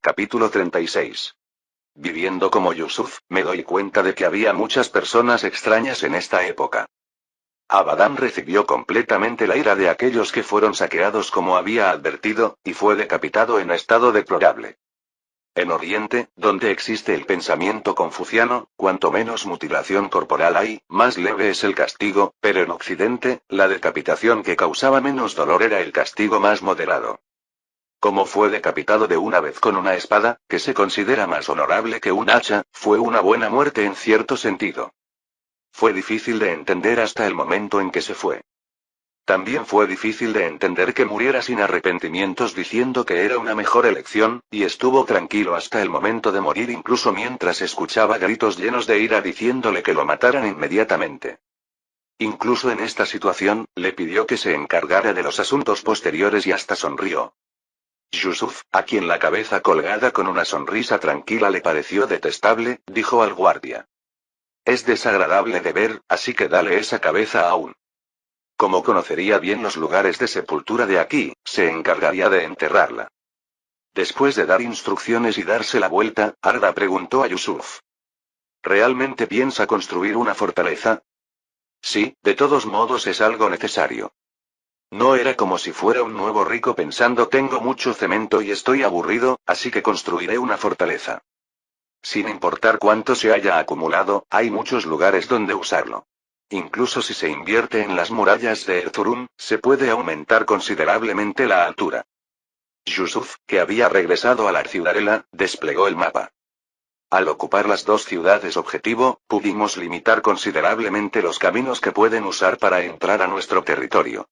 Capítulo 36. Viviendo como Yusuf, me doy cuenta de que había muchas personas extrañas en esta época. Abadan recibió completamente la ira de aquellos que fueron saqueados como había advertido, y fue decapitado en estado deplorable. En Oriente, donde existe el pensamiento confuciano, cuanto menos mutilación corporal hay, más leve es el castigo, pero en Occidente, la decapitación que causaba menos dolor era el castigo más moderado. Como fue decapitado de una vez con una espada, que se considera más honorable que un hacha, fue una buena muerte en cierto sentido. Fue difícil de entender hasta el momento en que se fue. También fue difícil de entender que muriera sin arrepentimientos diciendo que era una mejor elección, y estuvo tranquilo hasta el momento de morir incluso mientras escuchaba gritos llenos de ira diciéndole que lo mataran inmediatamente. Incluso en esta situación, le pidió que se encargara de los asuntos posteriores y hasta sonrió. Yusuf, a quien la cabeza colgada con una sonrisa tranquila le pareció detestable, dijo al guardia. Es desagradable de ver, así que dale esa cabeza aún. Como conocería bien los lugares de sepultura de aquí, se encargaría de enterrarla. Después de dar instrucciones y darse la vuelta, Arda preguntó a Yusuf. ¿Realmente piensa construir una fortaleza? Sí, de todos modos es algo necesario. No era como si fuera un nuevo rico pensando tengo mucho cemento y estoy aburrido, así que construiré una fortaleza. Sin importar cuánto se haya acumulado, hay muchos lugares donde usarlo. Incluso si se invierte en las murallas de Erzurum, se puede aumentar considerablemente la altura. Yusuf, que había regresado a la ciudadela, desplegó el mapa. Al ocupar las dos ciudades objetivo, pudimos limitar considerablemente los caminos que pueden usar para entrar a nuestro territorio.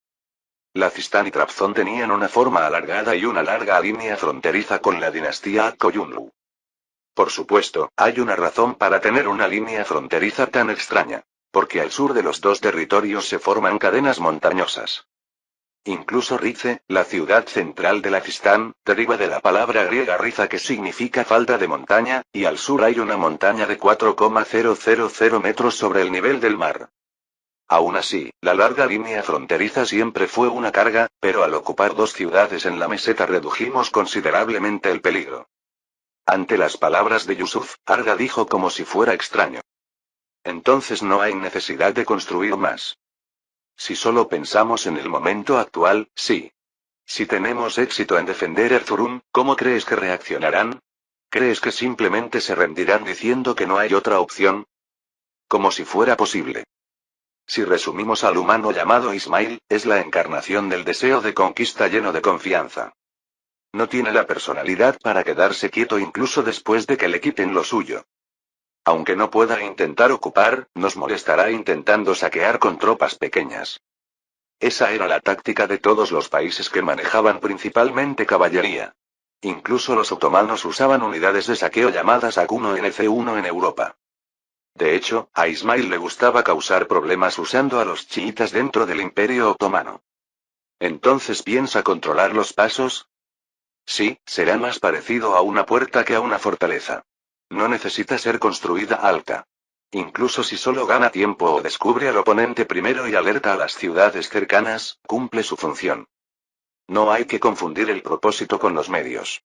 Lazistán y Trabzon tenían una forma alargada y una larga línea fronteriza con la dinastía Akkoyunlu. Por supuesto, hay una razón para tener una línea fronteriza tan extraña. Porque al sur de los dos territorios se forman cadenas montañosas. Incluso Rize, la ciudad central de Lazistán, deriva de la palabra griega riza que significa falda de montaña, y al sur hay una montaña de 4,000 metros sobre el nivel del mar. Aún así, la larga línea fronteriza siempre fue una carga, pero al ocupar dos ciudades en la meseta redujimos considerablemente el peligro. Ante las palabras de Yusuf, Arda dijo como si fuera extraño. Entonces no hay necesidad de construir más. Si solo pensamos en el momento actual, sí. Si tenemos éxito en defender Erzurum, ¿cómo crees que reaccionarán? ¿Crees que simplemente se rendirán diciendo que no hay otra opción? Como si fuera posible. Si resumimos al humano llamado Ismail, es la encarnación del deseo de conquista lleno de confianza. No tiene la personalidad para quedarse quieto incluso después de que le quiten lo suyo. Aunque no pueda intentar ocupar, nos molestará intentando saquear con tropas pequeñas. Esa era la táctica de todos los países que manejaban principalmente caballería. Incluso los otomanos usaban unidades de saqueo llamadas AQ-1NC1 en Europa. De hecho, a Ismail le gustaba causar problemas usando a los chiitas dentro del Imperio Otomano. ¿Entonces piensa controlar los pasos? Sí, será más parecido a una puerta que a una fortaleza. No necesita ser construida alta. Incluso si solo gana tiempo o descubre al oponente primero y alerta a las ciudades cercanas, cumple su función. No hay que confundir el propósito con los medios.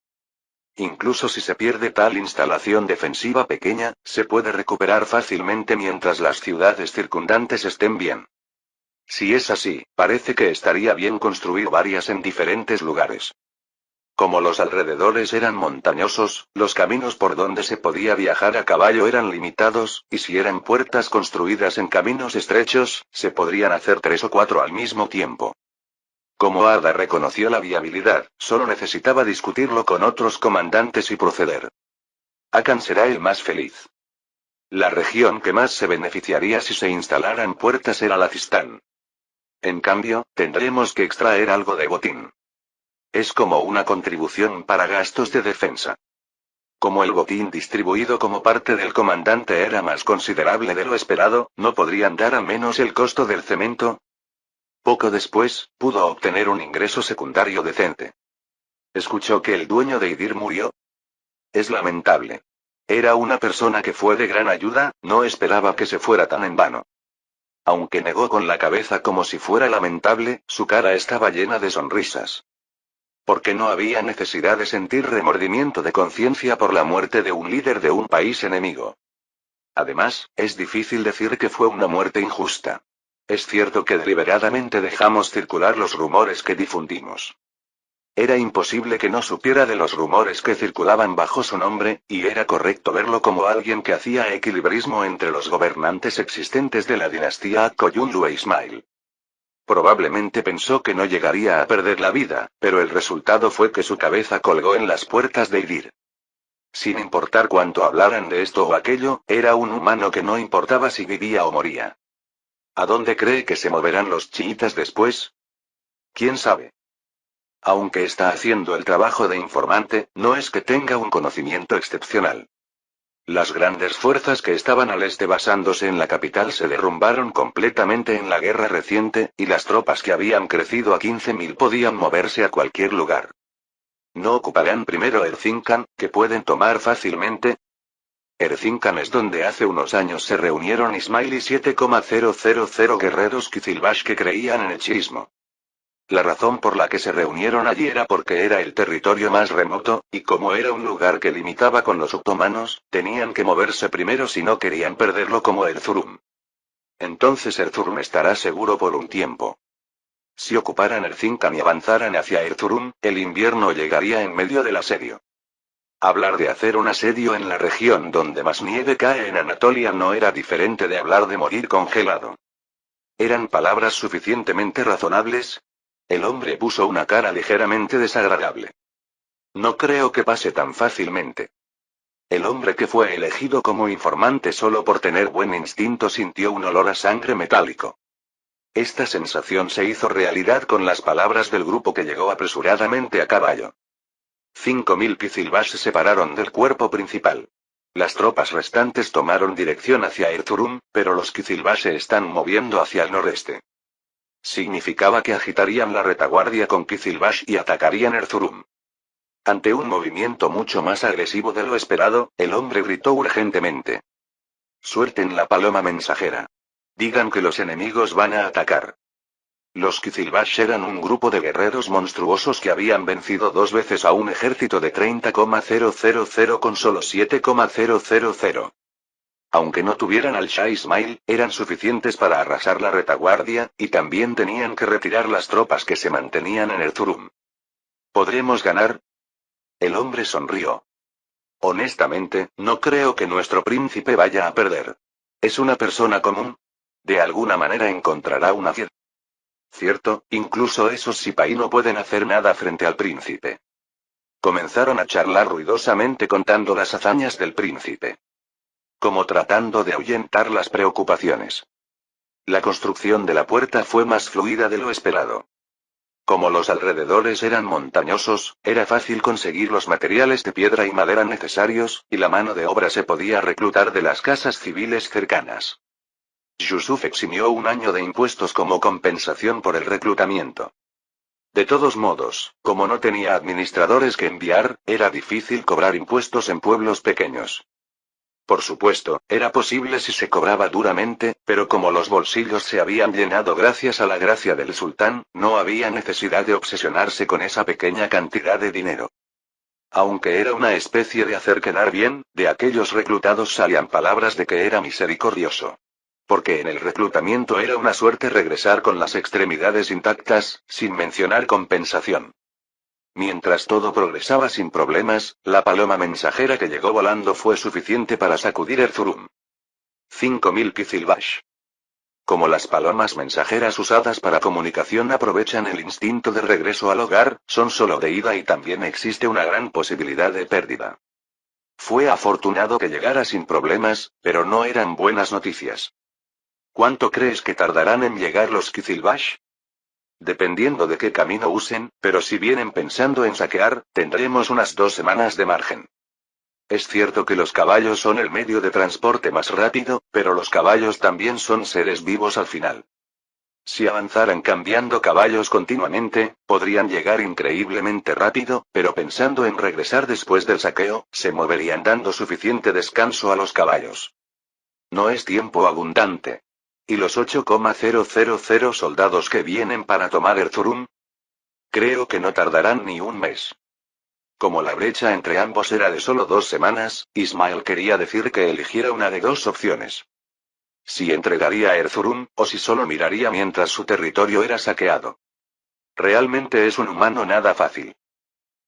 Incluso si se pierde tal instalación defensiva pequeña, se puede recuperar fácilmente mientras las ciudades circundantes estén bien. Si es así, parece que estaría bien construir varias en diferentes lugares. Como los alrededores eran montañosos, los caminos por donde se podía viajar a caballo eran limitados, y si eran puertas construidas en caminos estrechos, se podrían hacer 3 o 4 al mismo tiempo. Como Arda reconoció la viabilidad, solo necesitaba discutirlo con otros comandantes y proceder. Akan será el más feliz. La región que más se beneficiaría si se instalaran puertas era Lazistán. En cambio, tendremos que extraer algo de botín. Es como una contribución para gastos de defensa. Como el botín distribuido como parte del comandante era más considerable de lo esperado, ¿no podrían dar al menos el costo del cemento? Poco después, pudo obtener un ingreso secundario decente. ¿Escuchó que el dueño de Idir murió? Es lamentable. Era una persona que fue de gran ayuda, no esperaba que se fuera tan en vano. Aunque negó con la cabeza como si fuera lamentable, su cara estaba llena de sonrisas. Porque no había necesidad de sentir remordimiento de conciencia por la muerte de un líder de un país enemigo. Además, es difícil decir que fue una muerte injusta. Es cierto que deliberadamente dejamos circular los rumores que difundimos. Era imposible que no supiera de los rumores que circulaban bajo su nombre, y era correcto verlo como alguien que hacía equilibrismo entre los gobernantes existentes de la dinastía Akkoyunlu e Ismail. Probablemente pensó que no llegaría a perder la vida, pero el resultado fue que su cabeza colgó en las puertas de Idir. Sin importar cuánto hablaran de esto o aquello, era un humano que no importaba si vivía o moría. ¿A dónde cree que se moverán los chiitas después? ¿Quién sabe? Aunque está haciendo el trabajo de informante, no es que tenga un conocimiento excepcional. Las grandes fuerzas que estaban al este basándose en la capital se derrumbaron completamente en la guerra reciente, y las tropas que habían crecido a 15.000 podían moverse a cualquier lugar. ¿No ocuparán primero Erzincan, que pueden tomar fácilmente? Erzincan es donde hace unos años se reunieron Ismail y 7,000 guerreros Qizilbash que creían en el chiismo. La razón por la que se reunieron allí era porque era el territorio más remoto, y como era un lugar que limitaba con los otomanos, tenían que moverse primero si no querían perderlo como Erzurum. Entonces Erzurum estará seguro por un tiempo. Si ocuparan Erzincan y avanzaran hacia Erzurum, el invierno llegaría en medio del asedio. Hablar de hacer un asedio en la región donde más nieve cae en Anatolia no era diferente de hablar de morir congelado. ¿Eran palabras suficientemente razonables? El hombre puso una cara ligeramente desagradable. No creo que pase tan fácilmente. El hombre que fue elegido como informante solo por tener buen instinto sintió un olor a sangre metálico. Esta sensación se hizo realidad con las palabras del grupo que llegó apresuradamente a caballo. 5.000 Qizilbash se separaron del cuerpo principal. Las tropas restantes tomaron dirección hacia Erzurum, pero los Qizilbash se están moviendo hacia el noreste. Significaba que agitarían la retaguardia con Qizilbash y atacarían Erzurum. Ante un movimiento mucho más agresivo de lo esperado, el hombre gritó urgentemente. Suelten la paloma mensajera. Digan que los enemigos van a atacar. Los Qizilbash eran un grupo de guerreros monstruosos que habían vencido 2 veces a un ejército de 30,000 con solo 7,000. Aunque no tuvieran al Shah Ismail, eran suficientes para arrasar la retaguardia, y también tenían que retirar las tropas que se mantenían en Erzurum. ¿Podremos ganar? El hombre sonrió. Honestamente, no creo que nuestro príncipe vaya a perder. Es una persona común. De alguna manera encontrará una fiel. Cierto, incluso esos Sipaí no pueden hacer nada frente al príncipe. Comenzaron a charlar ruidosamente contando las hazañas del príncipe. Como tratando de ahuyentar las preocupaciones. La construcción de la puerta fue más fluida de lo esperado. Como los alrededores eran montañosos, era fácil conseguir los materiales de piedra y madera necesarios, y la mano de obra se podía reclutar de las casas civiles cercanas. Yusuf eximió un año de impuestos como compensación por el reclutamiento. De todos modos, como no tenía administradores que enviar, era difícil cobrar impuestos en pueblos pequeños. Por supuesto, era posible si se cobraba duramente, pero como los bolsillos se habían llenado gracias a la gracia del sultán, no había necesidad de obsesionarse con esa pequeña cantidad de dinero. Aunque era una especie de hacer quedar bien, de aquellos reclutados salían palabras de que era misericordioso. Porque en el reclutamiento era una suerte regresar con las extremidades intactas, sin mencionar compensación. Mientras todo progresaba sin problemas, la paloma mensajera que llegó volando fue suficiente para sacudir Erzurum. 5.000 Qizilbash. Como las palomas mensajeras usadas para comunicación aprovechan el instinto de regreso al hogar, son solo de ida y también existe una gran posibilidad de pérdida. Fue afortunado que llegara sin problemas, pero no eran buenas noticias. ¿Cuánto crees que tardarán en llegar los Qizilbash? Dependiendo de qué camino usen, pero si vienen pensando en saquear, tendremos unas 2 semanas de margen. Es cierto que los caballos son el medio de transporte más rápido, pero los caballos también son seres vivos al final. Si avanzaran cambiando caballos continuamente, podrían llegar increíblemente rápido, pero pensando en regresar después del saqueo, se moverían dando suficiente descanso a los caballos. No es tiempo abundante. ¿Y los 8,000 soldados que vienen para tomar Erzurum? Creo que no tardarán ni un mes. Como la brecha entre ambos era de solo 2 semanas, Ismael quería decir que eligiera una de dos opciones. Si entregaría a Erzurum, o si solo miraría mientras su territorio era saqueado. Realmente es un humano nada fácil.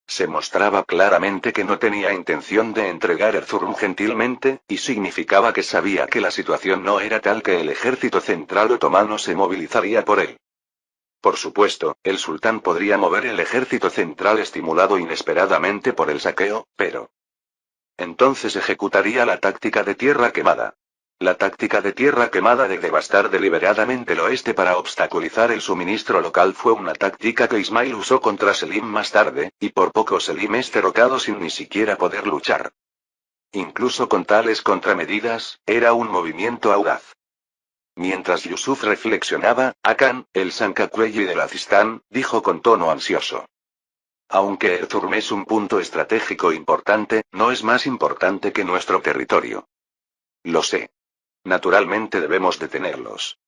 Se mostraba claramente que no tenía intención de entregar Erzurum gentilmente, y significaba que sabía que la situación no era tal que el ejército central otomano se movilizaría por él. Por supuesto, el sultán podría mover el ejército central estimulado inesperadamente por el saqueo, pero entonces ejecutaría la táctica de tierra quemada. La táctica de tierra quemada de devastar deliberadamente el oeste para obstaculizar el suministro local fue una táctica que Ismail usó contra Selim más tarde, y por poco Selim es derrotado sin ni siquiera poder luchar. Incluso con tales contramedidas, era un movimiento audaz. Mientras Yusuf reflexionaba, Hakan, el Sancacuelli del Azistán, dijo con tono ansioso. Aunque Erzurum es un punto estratégico importante, no es más importante que nuestro territorio. Lo sé. Naturalmente debemos detenerlos.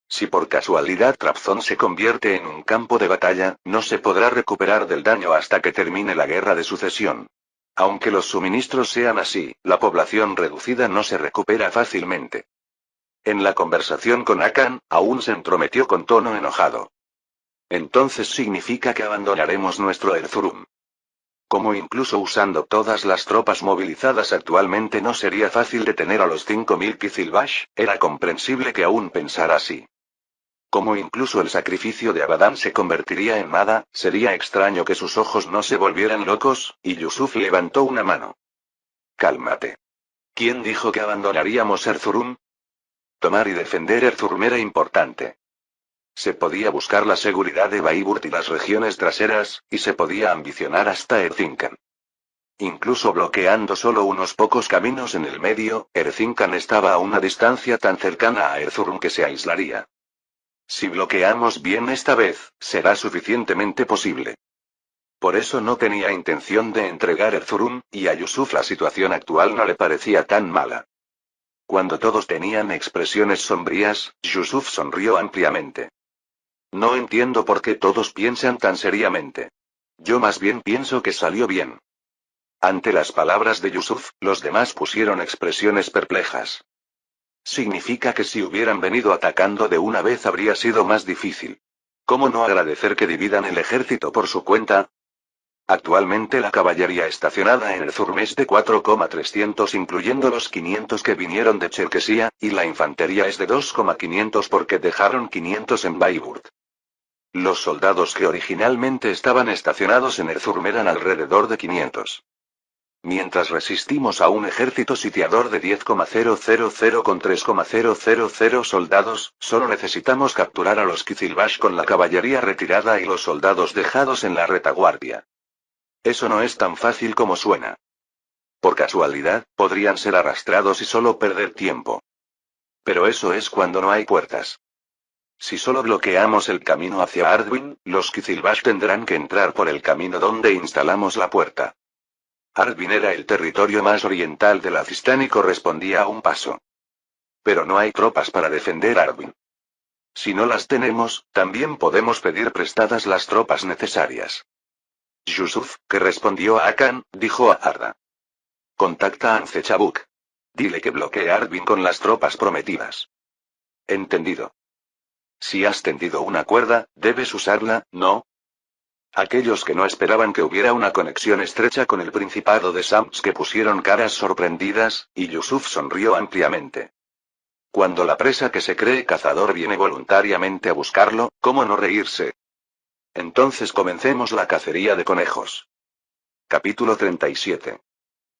Si por casualidad Trabzon se convierte en un campo de batalla, no se podrá recuperar del daño hasta que termine la guerra de sucesión. Aunque los suministros sean así, la población reducida no se recupera fácilmente. En la conversación con Hakan, aún se entrometió con tono enojado. Entonces significa que abandonaremos nuestro Erzurum. Como incluso usando todas las tropas movilizadas actualmente no sería fácil detener a los 5000 Kizilbash, era comprensible que aún pensara así. Como incluso el sacrificio de Abadan se convertiría en nada, sería extraño que sus ojos no se volvieran locos, y Yusuf levantó una mano. Cálmate. ¿Quién dijo que abandonaríamos Erzurum? Tomar y defender Erzurum era importante. Se podía buscar la seguridad de Baiburt y las regiones traseras, y se podía ambicionar hasta Erzincan. Incluso bloqueando solo unos pocos caminos en el medio, Erzincan estaba a una distancia tan cercana a Erzurum que se aislaría. Si bloqueamos bien esta vez, será suficientemente posible. Por eso no tenía intención de entregar Erzurum, y a Yusuf la situación actual no le parecía tan mala. Cuando todos tenían expresiones sombrías, Yusuf sonrió ampliamente. No entiendo por qué todos piensan tan seriamente. Yo más bien pienso que salió bien. Ante las palabras de Yusuf, los demás pusieron expresiones perplejas. Significa que si hubieran venido atacando de una vez habría sido más difícil. ¿Cómo no agradecer que dividan el ejército por su cuenta? Actualmente la caballería estacionada en Erzurum es de 4,300 incluyendo los 500 que vinieron de Cherkesía, y la infantería es de 2,500 porque dejaron 500 en Baiburt. Los soldados que originalmente estaban estacionados en Erzurum eran alrededor de 500. Mientras resistimos a un ejército sitiador de 10,000 con 3,000 soldados, solo necesitamos capturar a los Kizilbash con la caballería retirada y los soldados dejados en la retaguardia. Eso no es tan fácil como suena. Por casualidad, podrían ser arrastrados y solo perder tiempo. Pero eso es cuando no hay puertas. Si solo bloqueamos el camino hacia Arduin, los Kizilbash tendrán que entrar por el camino donde instalamos la puerta. Arduin era el territorio más oriental del Azistán y correspondía a un paso. Pero no hay tropas para defender Arduin. Si no las tenemos, también podemos pedir prestadas las tropas necesarias. Yusuf, que respondió a Hakan, dijo a Arda. Contacta a Anzechabuk. Dile que bloquee Arduin con las tropas prometidas. Entendido. Si has tendido una cuerda, debes usarla, ¿no? Aquellos que no esperaban que hubiera una conexión estrecha con el Principado de Samtsk pusieron caras sorprendidas, y Yusuf sonrió ampliamente. Cuando la presa que se cree cazador viene voluntariamente a buscarlo, ¿cómo no reírse? Entonces comencemos la cacería de conejos. Capítulo 37.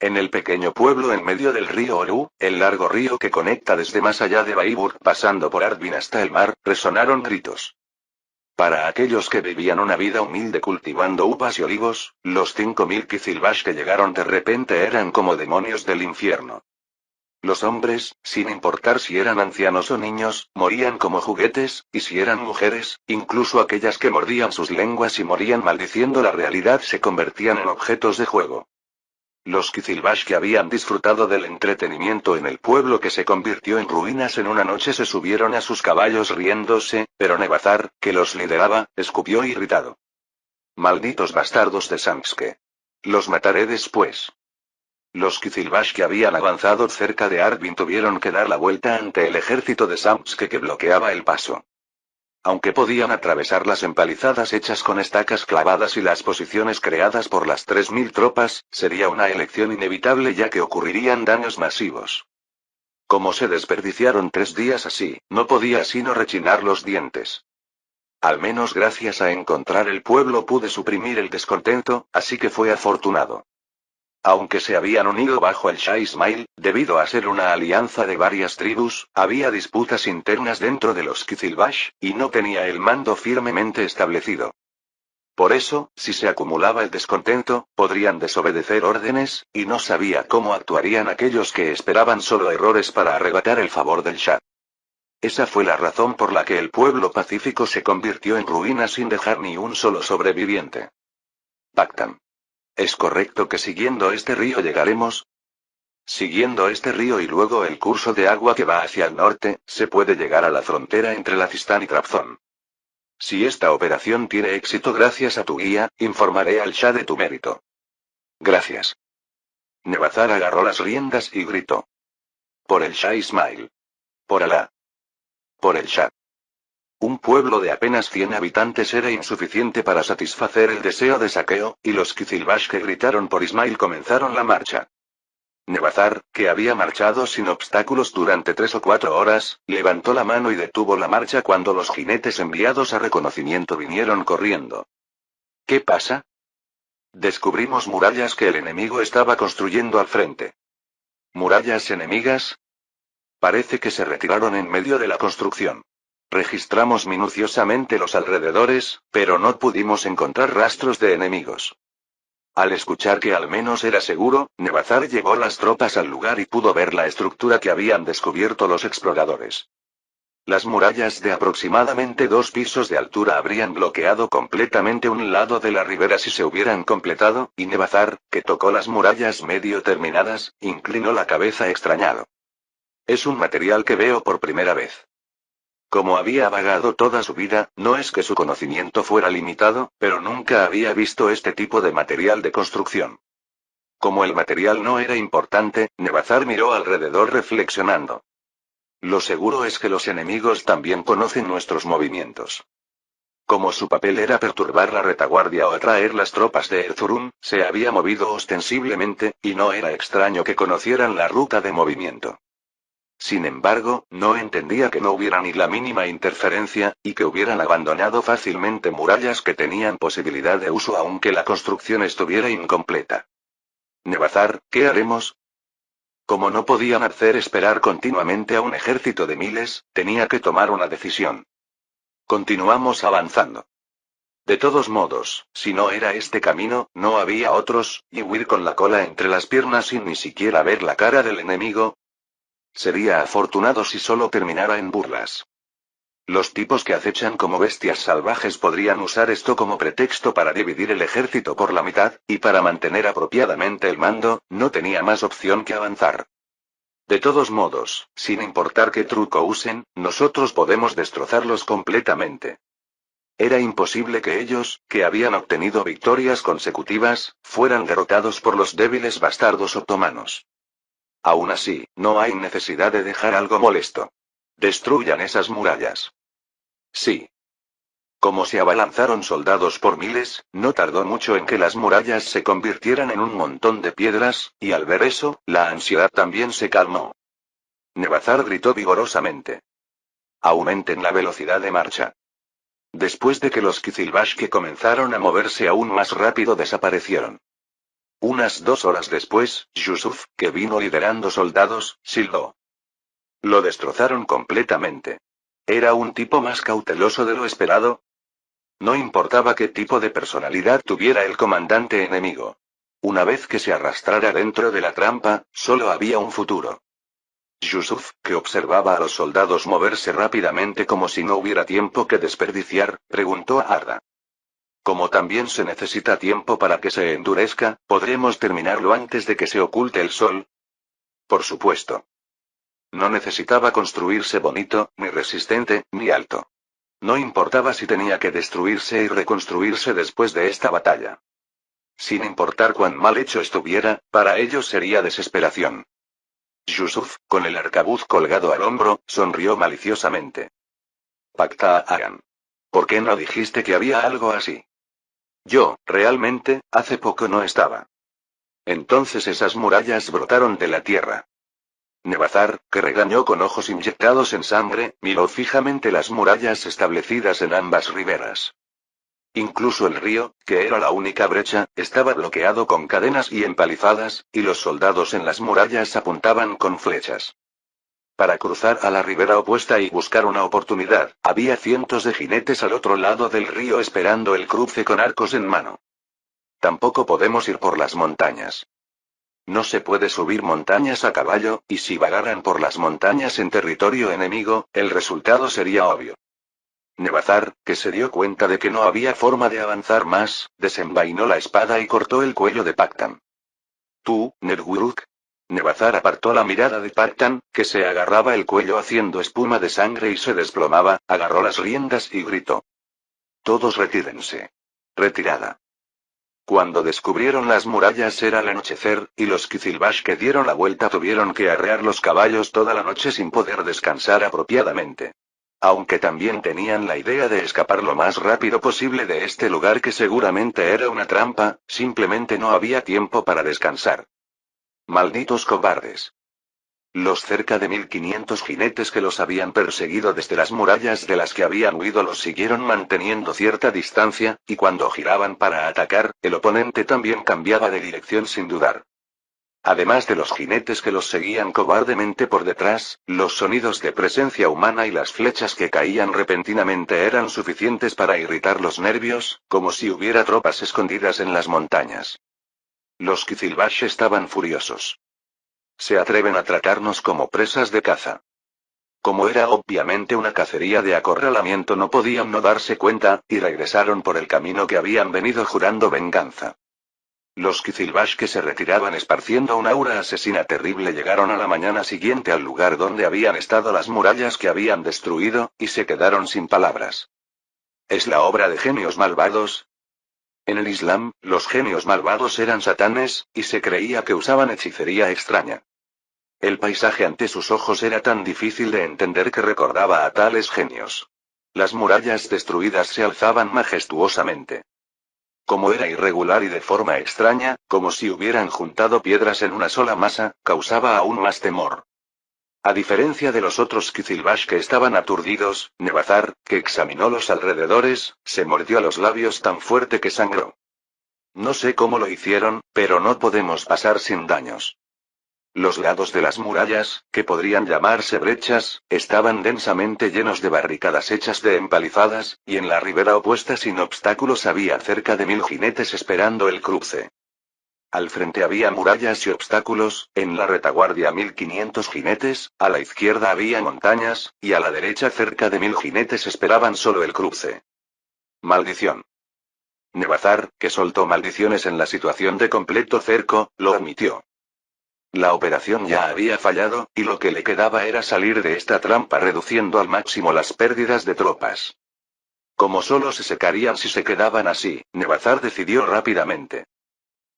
En el pequeño pueblo en medio del río Oru, el largo río que conecta desde más allá de Baiburt pasando por Arduin hasta el mar, resonaron gritos. Para aquellos que vivían una vida humilde cultivando uvas y olivos, los 5000 Kizilbash que llegaron de repente eran como demonios del infierno. Los hombres, sin importar si eran ancianos o niños, morían como juguetes, y si eran mujeres, incluso aquellas que mordían sus lenguas y morían maldiciendo la realidad se convertían en objetos de juego. Los Kizilbash que habían disfrutado del entretenimiento en el pueblo que se convirtió en ruinas en una noche se subieron a sus caballos riéndose, pero Nebazar, que los lideraba, escupió irritado. Malditos bastardos de Samske. Los mataré después. Los Kizilbash que habían avanzado cerca de Arvin tuvieron que dar la vuelta ante el ejército de Samske que bloqueaba el paso. Aunque podían atravesar las empalizadas hechas con estacas clavadas y las posiciones creadas por las 3000 tropas, sería una elección inevitable ya que ocurrirían daños masivos. Como se desperdiciaron 3 días así, no podía sino rechinar los dientes. Al menos gracias a encontrar el pueblo pude suprimir el descontento, así que fue afortunado. Aunque se habían unido bajo el Shah Ismail, debido a ser una alianza de varias tribus, había disputas internas dentro de los Kizilbash, y no tenía el mando firmemente establecido. Por eso, si se acumulaba el descontento, podrían desobedecer órdenes, y no sabía cómo actuarían aquellos que esperaban solo errores para arrebatar el favor del Shah. Esa fue la razón por la que el pueblo pacífico se convirtió en ruina sin dejar ni un solo sobreviviente. Pactan. ¿Es correcto que siguiendo este río llegaremos? Siguiendo este río y luego el curso de agua que va hacia el norte, se puede llegar a la frontera entre Lazistán y Trabzon. Si esta operación tiene éxito gracias a tu guía, informaré al Shah de tu mérito. Gracias. Nevazar agarró las riendas y gritó. Por el Shah Ismail. Por Alá. Por el Shah. Un pueblo de apenas 100 habitantes era insuficiente para satisfacer el deseo de saqueo, y los Kizilbash que gritaron por Ismail comenzaron la marcha. Nevazar, que había marchado sin obstáculos durante 3 o 4 horas, levantó la mano y detuvo la marcha cuando los jinetes enviados a reconocimiento vinieron corriendo. ¿Qué pasa? Descubrimos murallas que el enemigo estaba construyendo al frente. ¿Murallas enemigas? Parece que se retiraron en medio de la construcción. Registramos minuciosamente los alrededores, pero no pudimos encontrar rastros de enemigos. Al escuchar que al menos era seguro, Nevazar llevó las tropas al lugar y pudo ver la estructura que habían descubierto los exploradores. Las murallas de aproximadamente 2 pisos de altura habrían bloqueado completamente un lado de la ribera si se hubieran completado, y Nevazar, que tocó las murallas medio terminadas, inclinó la cabeza extrañado. Es un material que veo por primera vez. Como había vagado toda su vida, no es que su conocimiento fuera limitado, pero nunca había visto este tipo de material de construcción. Como el material no era importante, Nevazar miró alrededor reflexionando. Lo seguro es que los enemigos también conocen nuestros movimientos. Como su papel era perturbar la retaguardia o atraer las tropas de Erzurum, se había movido ostensiblemente, y no era extraño que conocieran la ruta de movimiento. Sin embargo, no entendía que no hubiera ni la mínima interferencia, y que hubieran abandonado fácilmente murallas que tenían posibilidad de uso aunque la construcción estuviera incompleta. Nevazar, ¿qué haremos? Como no podían hacer esperar continuamente a un ejército de miles, tenía que tomar una decisión. Continuamos avanzando. De todos modos, si no era este camino, no había otros, y huir con la cola entre las piernas sin ni siquiera ver la cara del enemigo. Sería afortunado si solo terminara en burlas. Los tipos que acechan como bestias salvajes podrían usar esto como pretexto para dividir el ejército por la mitad, y para mantener apropiadamente el mando, no tenía más opción que avanzar. De todos modos, sin importar qué truco usen, nosotros podemos destrozarlos completamente. Era imposible que ellos, que habían obtenido victorias consecutivas, fueran derrotados por los débiles bastardos otomanos. Aún así, no hay necesidad de dejar algo molesto. Destruyan esas murallas. Sí. Como se abalanzaron soldados por miles, no tardó mucho en que las murallas se convirtieran en un montón de piedras, y al ver eso, la ansiedad también se calmó. Nevazar gritó vigorosamente. Aumenten la velocidad de marcha. Después de que los Kizilbash que comenzaron a moverse aún más rápido desaparecieron. Unas 2 horas después, Yusuf, que vino liderando soldados, silbó. Lo destrozaron completamente. ¿Era un tipo más cauteloso de lo esperado? No importaba qué tipo de personalidad tuviera el comandante enemigo. Una vez que se arrastrara dentro de la trampa, solo había un futuro. Yusuf, que observaba a los soldados moverse rápidamente como si no hubiera tiempo que desperdiciar, preguntó a Arda. Como también se necesita tiempo para que se endurezca, ¿podremos terminarlo antes de que se oculte el sol? Por supuesto. No necesitaba construirse bonito, ni resistente, ni alto. No importaba si tenía que destruirse y reconstruirse después de esta batalla. Sin importar cuán mal hecho estuviera, para ellos sería desesperación. Yusuf, con el arcabuz colgado al hombro, sonrió maliciosamente. Pacta Agan. ¿Por qué no dijiste que había algo así? Yo, realmente, hace poco no estaba. Entonces esas murallas brotaron de la tierra. Nevazar, que regañó con ojos inyectados en sangre, miró fijamente las murallas establecidas en ambas riberas. Incluso el río, que era la única brecha, estaba bloqueado con cadenas y empalizadas, y los soldados en las murallas apuntaban con flechas. Para cruzar a la ribera opuesta y buscar una oportunidad, había cientos de jinetes al otro lado del río esperando el cruce con arcos en mano. Tampoco podemos ir por las montañas. No se puede subir montañas a caballo, y si vagaran por las montañas en territorio enemigo, el resultado sería obvio. Nevazar, que se dio cuenta de que no había forma de avanzar más, desenvainó la espada y cortó el cuello de Pactan. Tú, Nerguruk. Nevazar apartó la mirada de Pactan, que se agarraba el cuello haciendo espuma de sangre y se desplomaba, agarró las riendas y gritó. Todos retírense. Retirada. Cuando descubrieron las murallas era el anochecer, y los Kizilbash que dieron la vuelta tuvieron que arrear los caballos toda la noche sin poder descansar apropiadamente. Aunque también tenían la idea de escapar lo más rápido posible de este lugar que seguramente era una trampa, simplemente no había tiempo para descansar. Malditos cobardes. Los cerca de 1500 jinetes que los habían perseguido desde las murallas de las que habían huido los siguieron manteniendo cierta distancia, y cuando giraban para atacar, el oponente también cambiaba de dirección sin dudar. Además de los jinetes que los seguían cobardemente por detrás, los sonidos de presencia humana y las flechas que caían repentinamente eran suficientes para irritar los nervios, como si hubiera tropas escondidas en las montañas. Los Kizilbash estaban furiosos. Se atreven a tratarnos como presas de caza. Como era obviamente una cacería de acorralamiento, no podían no darse cuenta, y regresaron por el camino que habían venido jurando venganza. Los Kizilbash que se retiraban esparciendo una aura asesina terrible llegaron a la mañana siguiente al lugar donde habían estado las murallas que habían destruido, y se quedaron sin palabras. ¿Es la obra de genios malvados? En el Islam, los genios malvados eran satanes, y se creía que usaban hechicería extraña. El paisaje ante sus ojos era tan difícil de entender que recordaba a tales genios. Las murallas destruidas se alzaban majestuosamente. Como era irregular y de forma extraña, como si hubieran juntado piedras en una sola masa, causaba aún más temor. A diferencia de los otros Kizilbash que estaban aturdidos, Nevazar, que examinó los alrededores, se mordió los labios tan fuerte que sangró. No sé cómo lo hicieron, pero no podemos pasar sin daños. Los lados de las murallas, que podrían llamarse brechas, estaban densamente llenos de barricadas hechas de empalizadas, y en la ribera opuesta sin obstáculos había cerca de 1000 jinetes esperando el cruce. Al frente había murallas y obstáculos, en la retaguardia 1500 jinetes, a la izquierda había montañas, y a la derecha cerca de 1000 jinetes esperaban solo el cruce. Maldición. Nevazar, que soltó maldiciones en la situación de completo cerco, lo admitió. La operación ya había fallado, y lo que le quedaba era salir de esta trampa reduciendo al máximo las pérdidas de tropas. Como solo se secarían si se quedaban así, Nevazar decidió rápidamente.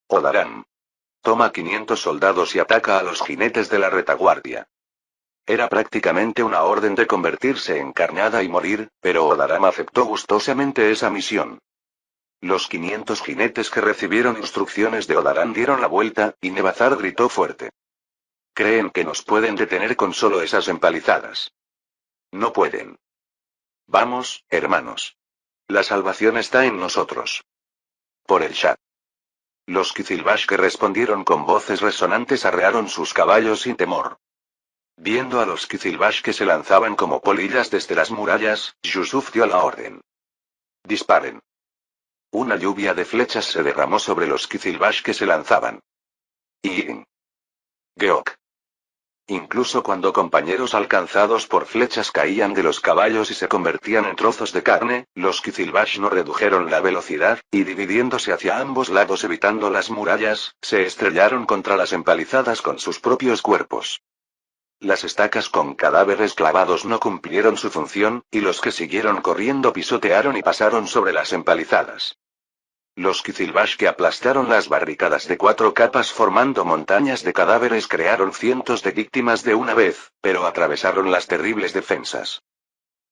Odaram. Toma 500 soldados y ataca a los jinetes de la retaguardia. Era prácticamente una orden de convertirse en carnada y morir, pero Odaram aceptó gustosamente esa misión. Los 500 jinetes que recibieron instrucciones de Odaram dieron la vuelta, y Nevazar gritó fuerte. Creen que nos pueden detener con solo esas empalizadas. No pueden. Vamos, hermanos. La salvación está en nosotros. Por el Shah. Los Kizilbash que respondieron con voces resonantes arrearon sus caballos sin temor. Viendo a los Kizilbash que se lanzaban como polillas desde las murallas, Yusuf dio la orden. Disparen. Una lluvia de flechas se derramó sobre los Kizilbash que se lanzaban. Y Geok. Incluso cuando compañeros alcanzados por flechas caían de los caballos y se convertían en trozos de carne, los Kizilbash no redujeron la velocidad, y dividiéndose hacia ambos lados evitando las murallas, se estrellaron contra las empalizadas con sus propios cuerpos. Las estacas con cadáveres clavados no cumplieron su función, y los que siguieron corriendo pisotearon y pasaron sobre las empalizadas. Los Qizilbash que aplastaron las barricadas de 4 capas formando montañas de cadáveres crearon cientos de víctimas de una vez, pero atravesaron las terribles defensas.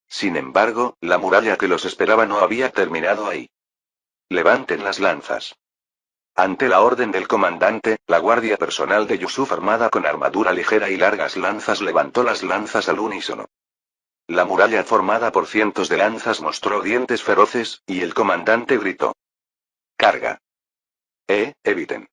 Sin embargo, la muralla que los esperaba no había terminado ahí. Levanten las lanzas. Ante la orden del comandante, la guardia personal de Yusuf armada con armadura ligera y largas lanzas levantó las lanzas al unísono. La muralla formada por cientos de lanzas mostró dientes feroces, y el comandante gritó: «¡Carga! Eviten».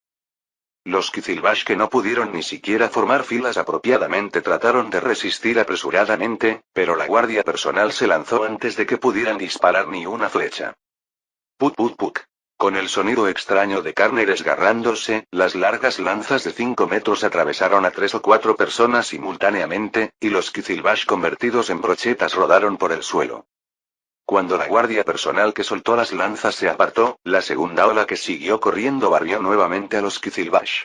Los Qizilbash que no pudieron ni siquiera formar filas apropiadamente trataron de resistir apresuradamente, pero la guardia personal se lanzó antes de que pudieran disparar ni una flecha. Puk puk puk. Con el sonido extraño de carne desgarrándose, las largas lanzas de 5 metros atravesaron a 3 o 4 personas simultáneamente, y los Qizilbash convertidos en brochetas rodaron por el suelo. Cuando la guardia personal que soltó las lanzas se apartó, la segunda ola que siguió corriendo barrió nuevamente a los Qizilbash.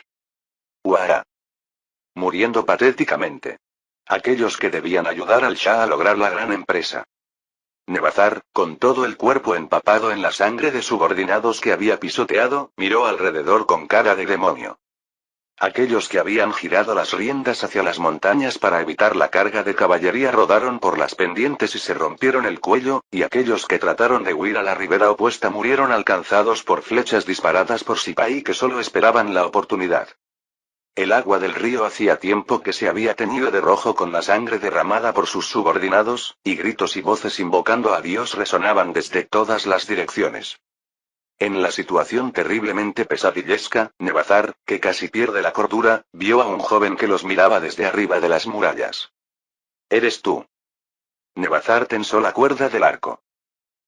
¡Uara! Muriendo patéticamente. Aquellos que debían ayudar al Shah a lograr la gran empresa. Nevazar, con todo el cuerpo empapado en la sangre de subordinados que había pisoteado, miró alrededor con cara de demonio. Aquellos que habían girado las riendas hacia las montañas para evitar la carga de caballería rodaron por las pendientes y se rompieron el cuello, y aquellos que trataron de huir a la ribera opuesta murieron alcanzados por flechas disparadas por Sipahi que solo esperaban la oportunidad. El agua del río hacía tiempo que se había teñido de rojo con la sangre derramada por sus subordinados, y gritos y voces invocando a Dios resonaban desde todas las direcciones. En la situación terriblemente pesadillesca, Nevazar, que casi pierde la cordura, vio a un joven que los miraba desde arriba de las murallas. «¿Eres tú?» Nevazar tensó la cuerda del arco.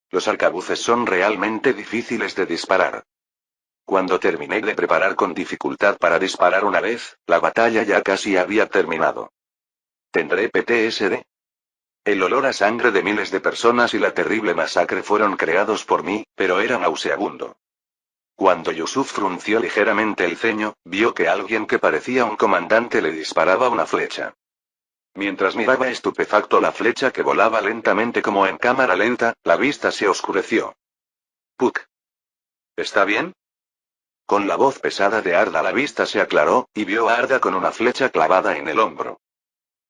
Los arcabuces son realmente difíciles de disparar. Cuando terminé de preparar con dificultad para disparar una vez, la batalla ya casi había terminado. ¿Tendré PTSD? El olor a sangre de miles de personas y la terrible masacre fueron creados por mí, pero era nauseabundo. Cuando Yusuf frunció ligeramente el ceño, vio que alguien que parecía un comandante le disparaba una flecha. Mientras miraba estupefacto la flecha que volaba lentamente como en cámara lenta, la vista se oscureció. «Puk. ¿Está bien?» Con la voz pesada de Arda la vista se aclaró, y vio a Arda con una flecha clavada en el hombro.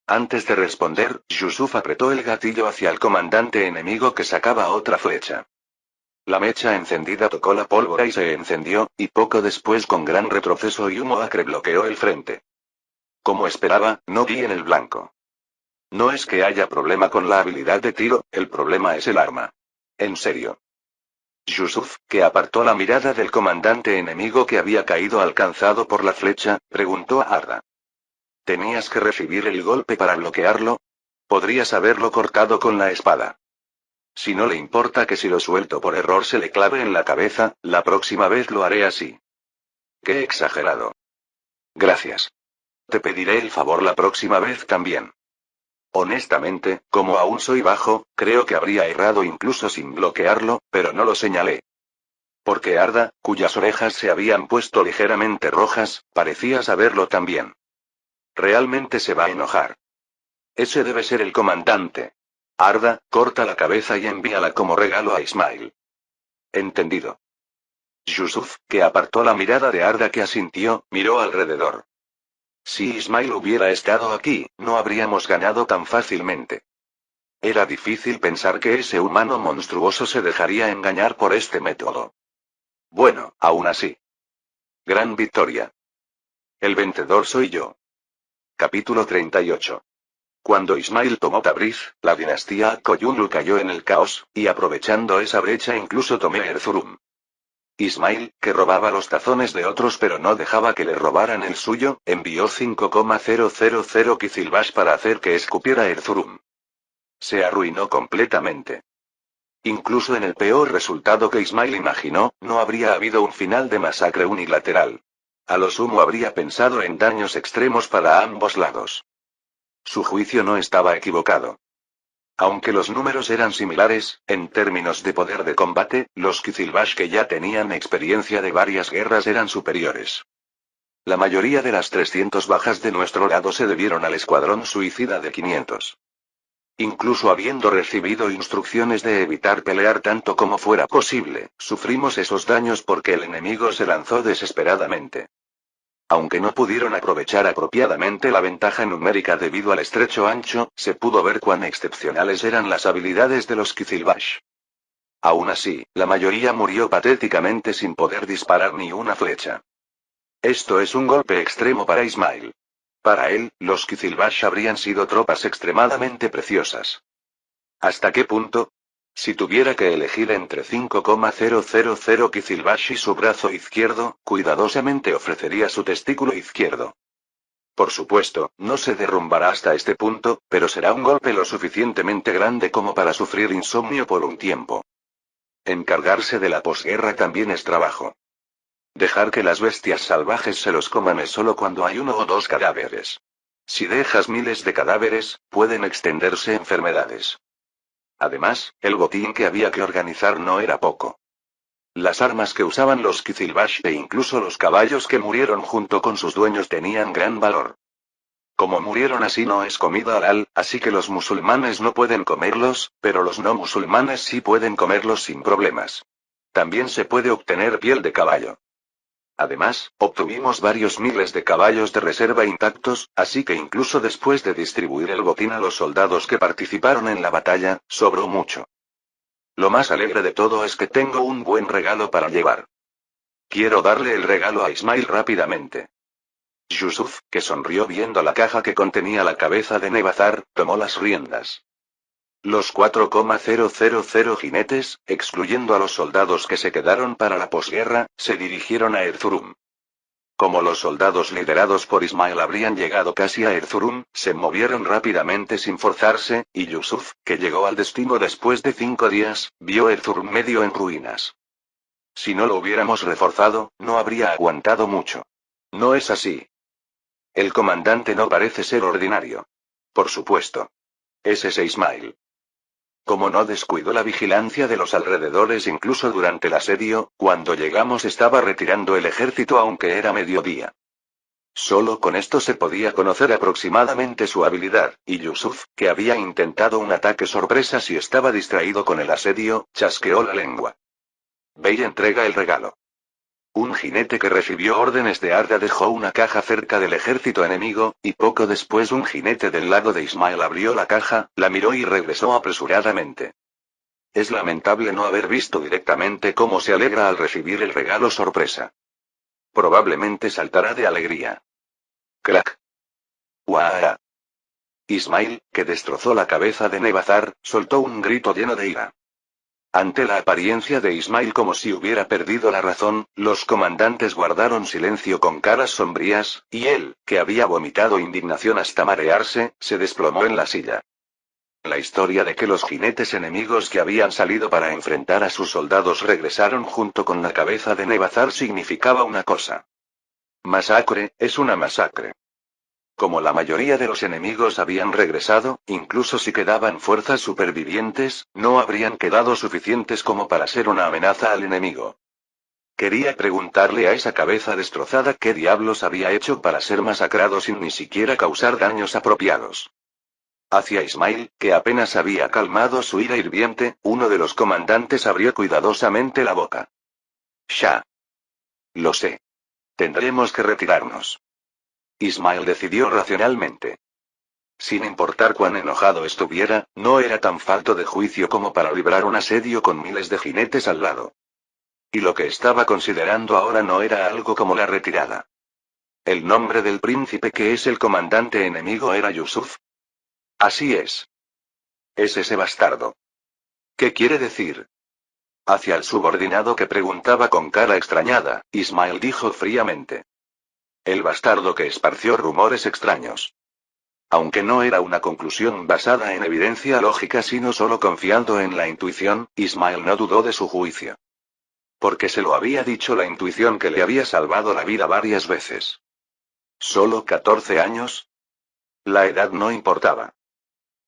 Antes de responder, Yusuf apretó el gatillo hacia el comandante enemigo que sacaba otra flecha. La mecha encendida tocó la pólvora y se encendió, y poco después con gran retroceso y humo acre bloqueó el frente. Como esperaba, no di en el blanco. No es que haya problema con la habilidad de tiro, el problema es el arma. En serio. Yusuf, que apartó la mirada del comandante enemigo que había caído alcanzado por la flecha, preguntó a Arda. ¿Tenías que recibir el golpe para bloquearlo? Podrías haberlo cortado con la espada. Si no le importa que si lo suelto por error se le clave en la cabeza, la próxima vez lo haré así. Qué exagerado. Gracias. Te pediré el favor la próxima vez también. Honestamente, como aún soy bajo, creo que habría errado incluso sin bloquearlo, pero no lo señalé. Porque Arda, cuyas orejas se habían puesto ligeramente rojas, parecía saberlo también. Realmente se va a enojar. Ese debe ser el comandante. Arda, corta la cabeza y envíala como regalo a Ismail. Entendido. Yusuf, que apartó la mirada de Arda que asintió, miró alrededor. Si Ismail hubiera estado aquí, no habríamos ganado tan fácilmente. Era difícil pensar que ese humano monstruoso se dejaría engañar por este método. Bueno, aún así. Gran victoria. El vencedor soy yo. Capítulo 38. Cuando Ismail tomó Tabriz, la dinastía Akoyunlu cayó en el caos, y aprovechando esa brecha incluso tomé Erzurum. Ismail, que robaba los tazones de otros pero no dejaba que le robaran el suyo, envió 5,000 Qizilbash para hacer que escupiera Erzurum. Se arruinó completamente. Incluso en el peor resultado que Ismail imaginó, no habría habido un final de masacre unilateral. A lo sumo habría pensado en daños extremos para ambos lados. Su juicio no estaba equivocado. Aunque los números eran similares, en términos de poder de combate, los Qizilbash que ya tenían experiencia de varias guerras eran superiores. La mayoría de las 300 bajas de nuestro lado se debieron al escuadrón suicida de 500. Incluso habiendo recibido instrucciones de evitar pelear tanto como fuera posible, sufrimos esos daños porque el enemigo se lanzó desesperadamente. Aunque no pudieron aprovechar apropiadamente la ventaja numérica debido al estrecho ancho, se pudo ver cuán excepcionales eran las habilidades de los Qizilbash. Aún así, la mayoría murió patéticamente sin poder disparar ni una flecha. Esto es un golpe extremo para Ismail. Para él, los Qizilbash habrían sido tropas extremadamente preciosas. ¿Hasta qué punto? Si tuviera que elegir entre 5,000 Qizilbash y su brazo izquierdo, cuidadosamente ofrecería su testículo izquierdo. Por supuesto, no se derrumbará hasta este punto, pero será un golpe lo suficientemente grande como para sufrir insomnio por un tiempo. Encargarse de la posguerra también es trabajo. Dejar que las bestias salvajes se los coman es solo cuando hay uno o dos cadáveres. Si dejas miles de cadáveres, pueden extenderse enfermedades. Además, el botín que había que organizar no era poco. Las armas que usaban los Qizilbash e incluso los caballos que murieron junto con sus dueños tenían gran valor. Como murieron así no es comida halal, así que los musulmanes no pueden comerlos, pero los no musulmanes sí pueden comerlos sin problemas. También se puede obtener piel de caballo. Además, obtuvimos varios miles de caballos de reserva intactos, así que incluso después de distribuir el botín a los soldados que participaron en la batalla, sobró mucho. Lo más alegre de todo es que tengo un buen regalo para llevar. Quiero darle el regalo a Ismail rápidamente. Yusuf, que sonrió viendo la caja que contenía la cabeza de Nebazar, tomó las riendas. Los 4,000 jinetes, excluyendo a los soldados que se quedaron para la posguerra, se dirigieron a Erzurum. Como los soldados liderados por Ismail habrían llegado casi a Erzurum, se movieron rápidamente sin forzarse, y Yusuf, que llegó al destino después de 5 días, vio Erzurum medio en ruinas. Si no lo hubiéramos reforzado, no habría aguantado mucho. No es así. El comandante no parece ser ordinario. Por supuesto. Es ese Ismail. Como no descuidó la vigilancia de los alrededores incluso durante el asedio, cuando llegamos estaba retirando el ejército aunque era mediodía. Solo con esto se podía conocer aproximadamente su habilidad, y Yusuf, que había intentado un ataque sorpresa si estaba distraído con el asedio, chasqueó la lengua. Ve y entrega el regalo. Un jinete que recibió órdenes de Arda dejó una caja cerca del ejército enemigo, y poco después un jinete del lado de Ismail abrió la caja, la miró y regresó apresuradamente. Es lamentable no haber visto directamente cómo se alegra al recibir el regalo sorpresa. Probablemente saltará de alegría. Crack. ¡Guau! Ismail, que destrozó la cabeza de Nebazar, soltó un grito lleno de ira. Ante la apariencia de Ismail como si hubiera perdido la razón, los comandantes guardaron silencio con caras sombrías, y él, que había vomitado indignación hasta marearse, se desplomó en la silla. La historia de que los jinetes enemigos que habían salido para enfrentar a sus soldados regresaron junto con la cabeza de Nebazar significaba una cosa. Masacre, es una masacre. Como la mayoría de los enemigos habían regresado, incluso si quedaban fuerzas supervivientes, no habrían quedado suficientes como para ser una amenaza al enemigo. Quería preguntarle a esa cabeza destrozada qué diablos había hecho para ser masacrado sin ni siquiera causar daños apropiados. Hacia Ismail, que apenas había calmado su ira hirviente, uno de los comandantes abrió cuidadosamente la boca. Shah. Lo sé. Tendremos que retirarnos. Ismail decidió racionalmente. Sin importar cuán enojado estuviera, no era tan falto de juicio como para librar un asedio con miles de jinetes al lado. Y lo que estaba considerando ahora no era algo como la retirada. El nombre del príncipe que es el comandante enemigo era Yusuf. Así es. Es ese bastardo. ¿Qué quiere decir? Hacia el subordinado que preguntaba con cara extrañada, Ismail dijo fríamente. El bastardo que esparció rumores extraños. Aunque no era una conclusión basada en evidencia lógica sino solo confiando en la intuición, Ismail no dudó de su juicio. Porque se lo había dicho la intuición que le había salvado la vida varias veces. ¿Solo 14 años? La edad no importaba.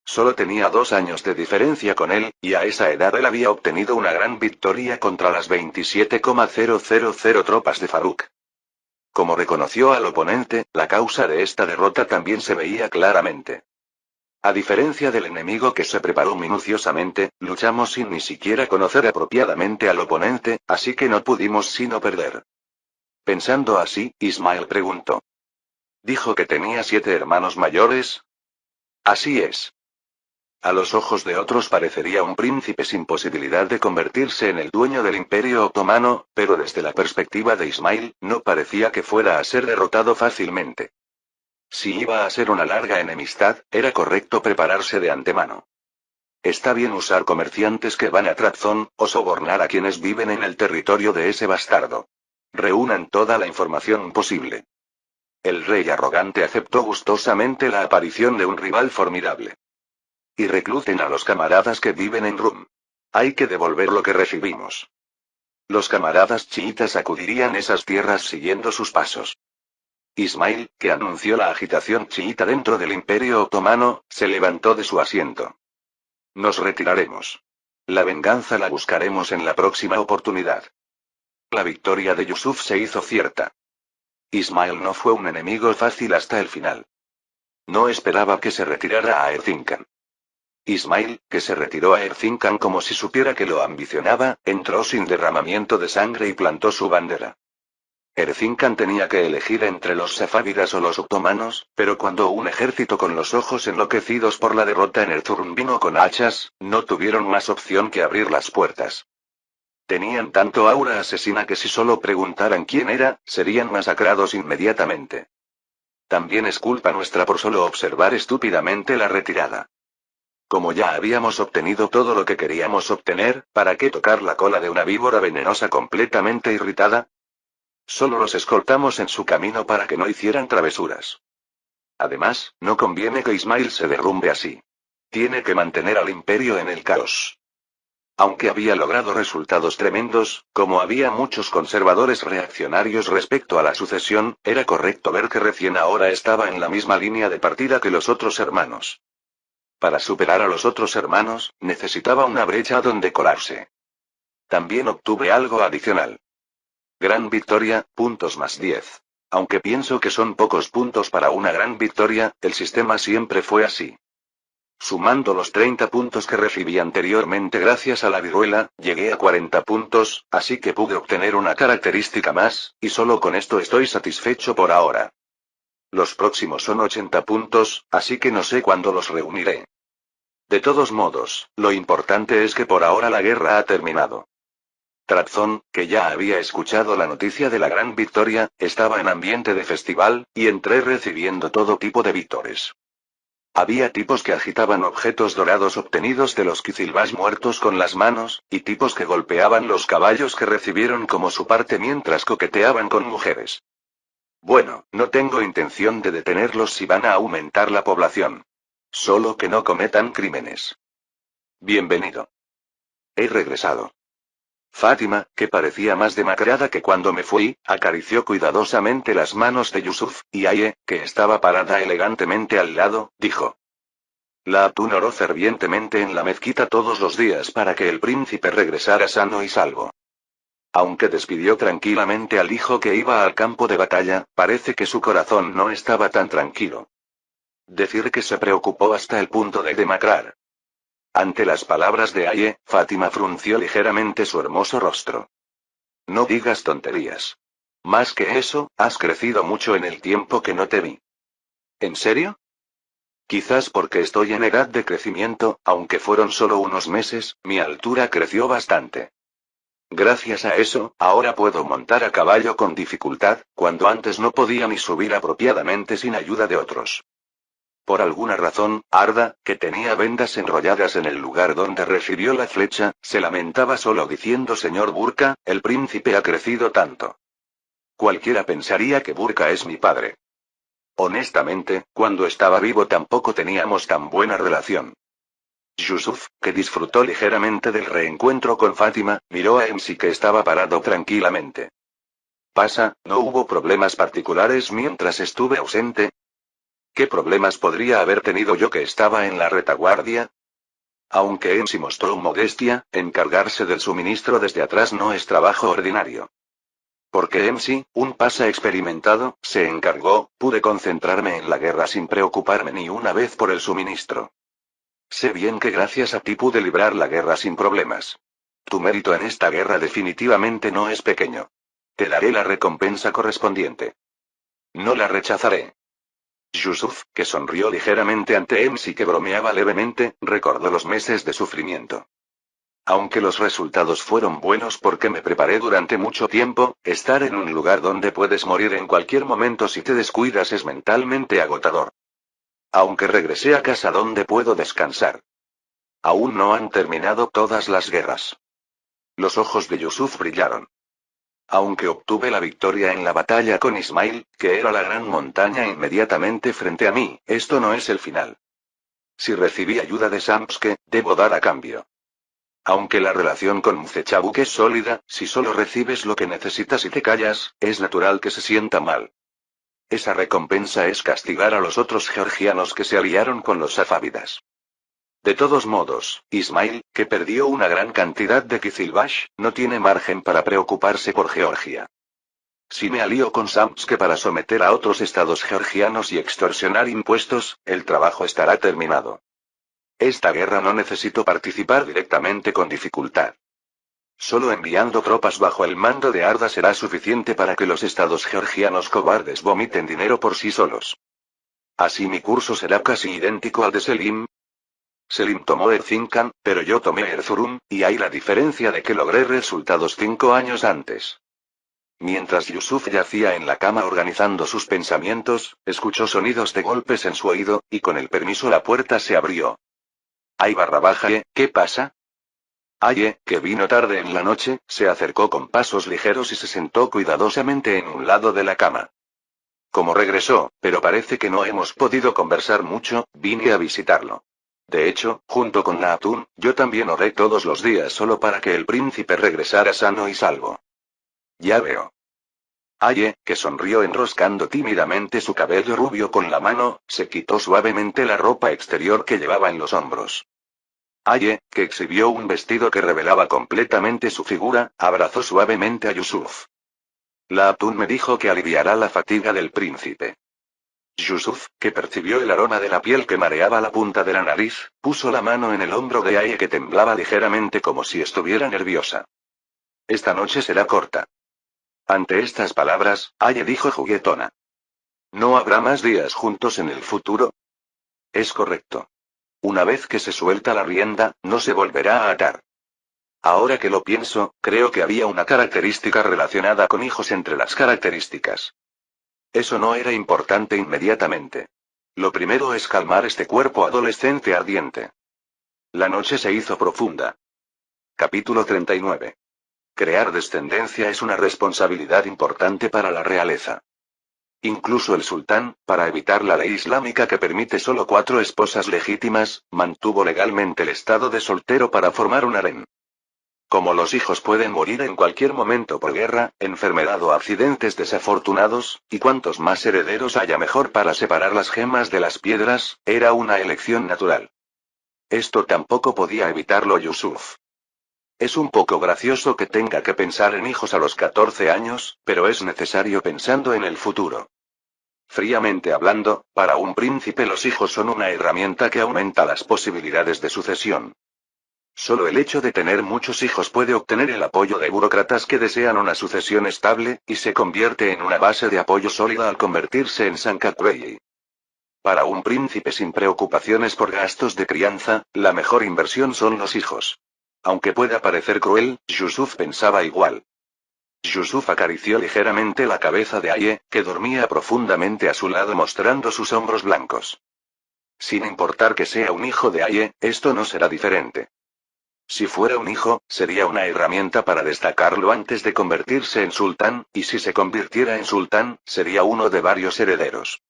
Solo tenía 2 años de diferencia con él, y a esa edad él había obtenido una gran victoria contra las 27,000 tropas de Farouk. Como reconoció al oponente, la causa de esta derrota también se veía claramente. A diferencia del enemigo que se preparó minuciosamente, luchamos sin ni siquiera conocer apropiadamente al oponente, así que no pudimos sino perder. Pensando así, Ismael preguntó. ¿Dijo que tenía 7 hermanos mayores? Así es. A los ojos de otros parecería un príncipe sin posibilidad de convertirse en el dueño del Imperio Otomano, pero desde la perspectiva de Ismail, no parecía que fuera a ser derrotado fácilmente. Si iba a ser una larga enemistad, era correcto prepararse de antemano. Está bien usar comerciantes que van a Trabzon, o sobornar a quienes viven en el territorio de ese bastardo. Reúnan toda la información posible. El rey arrogante aceptó gustosamente la aparición de un rival formidable. Y recluten a los camaradas que viven en Rum. Hay que devolver lo que recibimos. Los camaradas chiitas sacudirían esas tierras siguiendo sus pasos. Ismail, que anunció la agitación chiita dentro del Imperio Otomano, se levantó de su asiento. Nos retiraremos. La venganza la buscaremos en la próxima oportunidad. La victoria de Yusuf se hizo cierta. Ismail no fue un enemigo fácil hasta el final. No esperaba que se retirara a Erzincan. Ismail, que se retiró a Erzincan como si supiera que lo ambicionaba, entró sin derramamiento de sangre y plantó su bandera. Erzincan tenía que elegir entre los safávidas o los otomanos, pero cuando un ejército con los ojos enloquecidos por la derrota en Erzurum vino con hachas, no tuvieron más opción que abrir las puertas. Tenían tanto aura asesina que si solo preguntaran quién era, serían masacrados inmediatamente. También es culpa nuestra por solo observar estúpidamente la retirada. Como ya habíamos obtenido todo lo que queríamos obtener, ¿para qué tocar la cola de una víbora venenosa completamente irritada? Solo los escoltamos en su camino para que no hicieran travesuras. Además, no conviene que Ismail se derrumbe así. Tiene que mantener al imperio en el caos. Aunque había logrado resultados tremendos, como había muchos conservadores reaccionarios respecto a la sucesión, era correcto ver que recién ahora estaba en la misma línea de partida que los otros hermanos. Para superar a los otros hermanos, necesitaba una brecha donde colarse. También obtuve algo adicional. Gran victoria, puntos más 10. Aunque pienso que son pocos puntos para una gran victoria, el sistema siempre fue así. Sumando los 30 puntos que recibí anteriormente gracias a la viruela, llegué a 40 puntos, así que pude obtener una característica más, y solo con esto estoy satisfecho por ahora. Los próximos son 80 puntos, así que no sé cuándo los reuniré. De todos modos, lo importante es que por ahora la guerra ha terminado. Trabzon, que ya había escuchado la noticia de la gran victoria, estaba en ambiente de festival, y entré recibiendo todo tipo de vítores. Había tipos que agitaban objetos dorados obtenidos de los Kizilbash muertos con las manos, y tipos que golpeaban los caballos que recibieron como su parte mientras coqueteaban con mujeres. Bueno, no tengo intención de detenerlos si van a aumentar la población. Solo que no cometan crímenes. Bienvenido. He regresado. Fátima, que parecía más demacrada que cuando me fui, acarició cuidadosamente las manos de Yusuf, y Aye, que estaba parada elegantemente al lado, dijo. La Atún oró fervientemente en la mezquita todos los días para que el príncipe regresara sano y salvo. Aunque despidió tranquilamente al hijo que iba al campo de batalla, parece que su corazón no estaba tan tranquilo. Decir que se preocupó hasta el punto de demacrar. Ante las palabras de Aye, Fátima frunció ligeramente su hermoso rostro. No digas tonterías. Más que eso, has crecido mucho en el tiempo que no te vi. ¿En serio? Quizás porque estoy en edad de crecimiento, aunque fueron solo unos meses, mi altura creció bastante. Gracias a eso, ahora puedo montar a caballo con dificultad, cuando antes no podía ni subir apropiadamente sin ayuda de otros. Por alguna razón, Arda, que tenía vendas enrolladas en el lugar donde recibió la flecha, se lamentaba solo diciendo: Señor Burka, el príncipe ha crecido tanto. Cualquiera pensaría que Burka es mi padre. Honestamente, cuando estaba vivo tampoco teníamos tan buena relación. Yusuf, que disfrutó ligeramente del reencuentro con Fátima, miró a Emsi que estaba parado tranquilamente. ¿Pasa, no hubo problemas particulares mientras estuve ausente? ¿Qué problemas podría haber tenido yo que estaba en la retaguardia? Aunque Emsi mostró modestia, encargarse del suministro desde atrás no es trabajo ordinario. Porque MC, un pasa experimentado, se encargó, pude concentrarme en la guerra sin preocuparme ni una vez por el suministro. Sé bien que gracias a ti pude librar la guerra sin problemas. Tu mérito en esta guerra definitivamente no es pequeño. Te daré la recompensa correspondiente. No la rechazaré. Yusuf, que sonrió ligeramente ante MC que bromeaba levemente, recordó los meses de sufrimiento. Aunque los resultados fueron buenos porque me preparé durante mucho tiempo, estar en un lugar donde puedes morir en cualquier momento si te descuidas es mentalmente agotador. Aunque regresé a casa donde puedo descansar. Aún no han terminado todas las guerras. Los ojos de Yusuf brillaron. Aunque obtuve la victoria en la batalla con Ismail, que era la gran montaña inmediatamente frente a mí, esto no es el final. Si recibí ayuda de Samske, debo dar a cambio. Aunque la relación con Mzechabuk es sólida, si solo recibes lo que necesitas y te callas, es natural que se sienta mal. Esa recompensa es castigar a los otros georgianos que se aliaron con los safávidas. De todos modos, Ismail, que perdió una gran cantidad de Kizilbash, no tiene margen para preocuparse por Georgia. Si me alío con Samske para someter a otros estados georgianos y extorsionar impuestos, el trabajo estará terminado. Esta guerra no necesito participar directamente con dificultad. Solo enviando tropas bajo el mando de Arda será suficiente para que los estados georgianos cobardes vomiten dinero por sí solos. Así mi curso será casi idéntico al de Selim. Selim tomó Erzincan, pero yo tomé Erzurum, y hay la diferencia de que logré resultados 5 años antes. Mientras Yusuf yacía en la cama organizando sus pensamientos, escuchó sonidos de golpes en su oído, y con el permiso la puerta se abrió. ¡Ay barra baja! ¿Qué pasa? Aye, que vino tarde en la noche, se acercó con pasos ligeros y se sentó cuidadosamente en un lado de la cama. Como regresó, pero parece que no hemos podido conversar mucho, vine a visitarlo. De hecho, junto con Naatun, yo también oré todos los días solo para que el príncipe regresara sano y salvo. Ya veo. Aye, que sonrió enroscando tímidamente su cabello rubio con la mano, se quitó suavemente la ropa exterior que llevaba en los hombros. Aye, que exhibió un vestido que revelaba completamente su figura, abrazó suavemente a Yusuf. La Atún me dijo que aliviará la fatiga del príncipe. Yusuf, que percibió el aroma de la piel que mareaba la punta de la nariz, puso la mano en el hombro de Aye que temblaba ligeramente como si estuviera nerviosa. Esta noche será corta. Ante estas palabras, Aye dijo juguetona. ¿No habrá más días juntos en el futuro? Es correcto. Una vez que se suelta la rienda, no se volverá a atar. Ahora que lo pienso, creo que había una característica relacionada con hijos entre las características. Eso no era importante inmediatamente. Lo primero es calmar este cuerpo adolescente ardiente. La noche se hizo profunda. Capítulo 39. Crear descendencia es una responsabilidad importante para la realeza. Incluso el sultán, para evitar la ley islámica que permite solo 4 esposas legítimas, mantuvo legalmente el estado de soltero para formar un harén. Como los hijos pueden morir en cualquier momento por guerra, enfermedad o accidentes desafortunados, y cuantos más herederos haya mejor para separar las gemas de las piedras, era una elección natural. Esto tampoco podía evitarlo Yusuf. Es un poco gracioso que tenga que pensar en hijos a los 14 años, pero es necesario pensando en el futuro. Fríamente hablando, para un príncipe los hijos son una herramienta que aumenta las posibilidades de sucesión. Solo el hecho de tener muchos hijos puede obtener el apoyo de burócratas que desean una sucesión estable, y se convierte en una base de apoyo sólida al convertirse en Sankakwei. Para un príncipe sin preocupaciones por gastos de crianza, la mejor inversión son los hijos. Aunque pueda parecer cruel, Yusuf pensaba igual. Yusuf acarició ligeramente la cabeza de Aye, que dormía profundamente a su lado mostrando sus hombros blancos. Sin importar que sea un hijo de Aye, esto no será diferente. Si fuera un hijo, sería una herramienta para destacarlo antes de convertirse en sultán, y si se convirtiera en sultán, sería uno de varios herederos.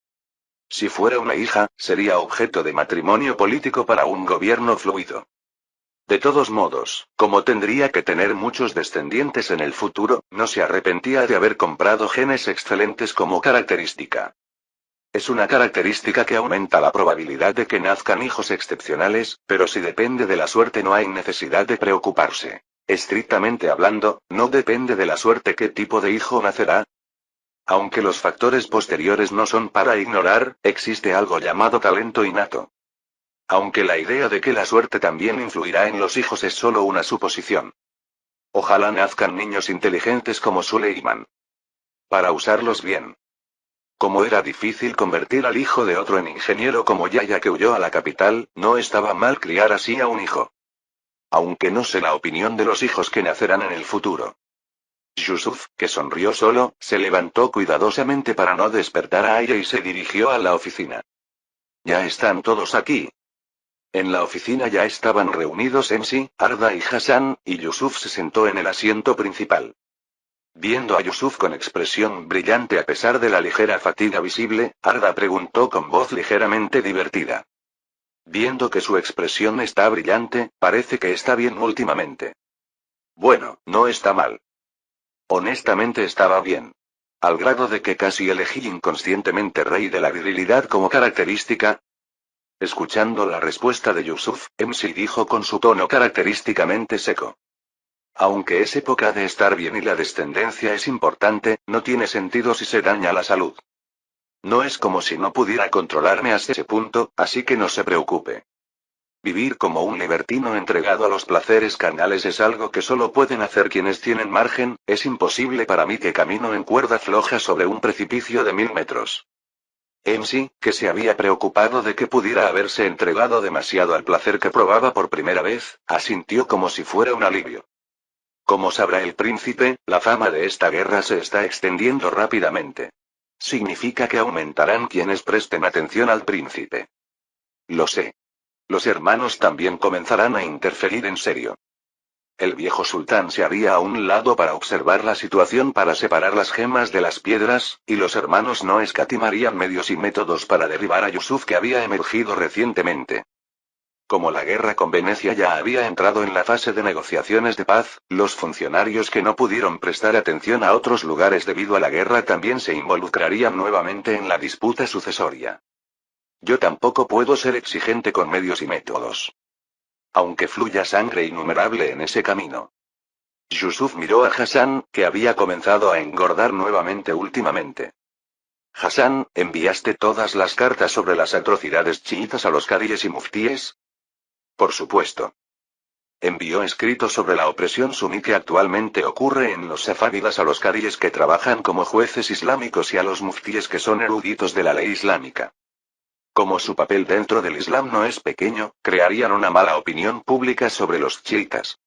Si fuera una hija, sería objeto de matrimonio político para un gobierno fluido. De todos modos, como tendría que tener muchos descendientes en el futuro, no se arrepentía de haber comprado genes excelentes como característica. Es una característica que aumenta la probabilidad de que nazcan hijos excepcionales, pero si depende de la suerte no hay necesidad de preocuparse. Estrictamente hablando, no depende de la suerte qué tipo de hijo nacerá. Aunque los factores posteriores no son para ignorar, existe algo llamado talento innato. Aunque la idea de que la suerte también influirá en los hijos es solo una suposición. Ojalá nazcan niños inteligentes como Suleiman. Para usarlos bien. Como era difícil convertir al hijo de otro en ingeniero como Yahya que huyó a la capital, no estaba mal criar así a un hijo. Aunque no sé la opinión de los hijos que nacerán en el futuro. Yusuf, que sonrió solo, se levantó cuidadosamente para no despertar a Aya y se dirigió a la oficina. Ya están todos aquí. En la oficina ya estaban reunidos Emsi, Arda y Hassan, y Yusuf se sentó en el asiento principal. Viendo a Yusuf con expresión brillante a pesar de la ligera fatiga visible, Arda preguntó con voz ligeramente divertida. Viendo que su expresión está brillante, parece que está bien últimamente. Bueno, no está mal. Honestamente estaba bien. Al grado de que casi elegí inconscientemente rey de la virilidad como característica. Escuchando la respuesta de Yusuf, Emsi dijo con su tono característicamente seco. Aunque es época de estar bien y la descendencia es importante, no tiene sentido si se daña la salud. No es como si no pudiera controlarme hasta ese punto, así que no se preocupe. Vivir como un libertino entregado a los placeres carnales es algo que solo pueden hacer quienes tienen margen, es imposible para mí que camino en cuerda floja sobre un precipicio de 1000 metros. MC, que se había preocupado de que pudiera haberse entregado demasiado al placer que probaba por primera vez, asintió como si fuera un alivio. Como sabrá el príncipe, la fama de esta guerra se está extendiendo rápidamente. Significa que aumentarán quienes presten atención al príncipe. Lo sé. Los hermanos también comenzarán a interferir en serio. El viejo sultán se haría a un lado para observar la situación para separar las gemas de las piedras, y los hermanos no escatimarían medios y métodos para derribar a Yusuf que había emergido recientemente. Como la guerra con Venecia ya había entrado en la fase de negociaciones de paz, los funcionarios que no pudieron prestar atención a otros lugares debido a la guerra también se involucrarían nuevamente en la disputa sucesoria. Yo tampoco puedo ser exigente con medios y métodos. Aunque fluya sangre innumerable en ese camino. Yusuf miró a Hassan, que había comenzado a engordar nuevamente últimamente. Hassan, ¿enviaste todas las cartas sobre las atrocidades chiitas a los cadíes y muftíes? Por supuesto. Envió escritos sobre la opresión suní que actualmente ocurre en los safávidas a los cadíes que trabajan como jueces islámicos y a los muftíes que son eruditos de la ley islámica. Como su papel dentro del Islam no es pequeño, crearían una mala opinión pública sobre los chiitas.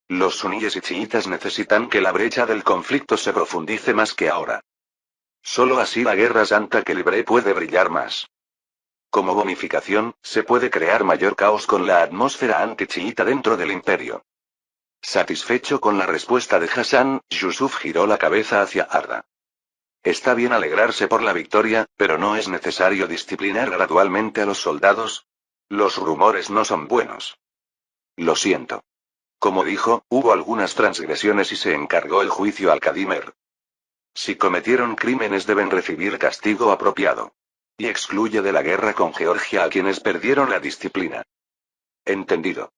Los suníes y chiitas necesitan que la brecha del conflicto se profundice más que ahora. Solo así la guerra santa que libré puede brillar más. Como bonificación, se puede crear mayor caos con la atmósfera anti-chiita dentro del imperio. Satisfecho con la respuesta de Hassan, Yusuf giró la cabeza hacia Arda. Está bien alegrarse por la victoria, pero no es necesario disciplinar gradualmente a los soldados. Los rumores no son buenos. Lo siento. Como dijo, hubo algunas transgresiones y se encargó el juicio al Kadimer. Si cometieron crímenes deben recibir castigo apropiado. Y excluye de la guerra con Georgia a quienes perdieron la disciplina. Entendido.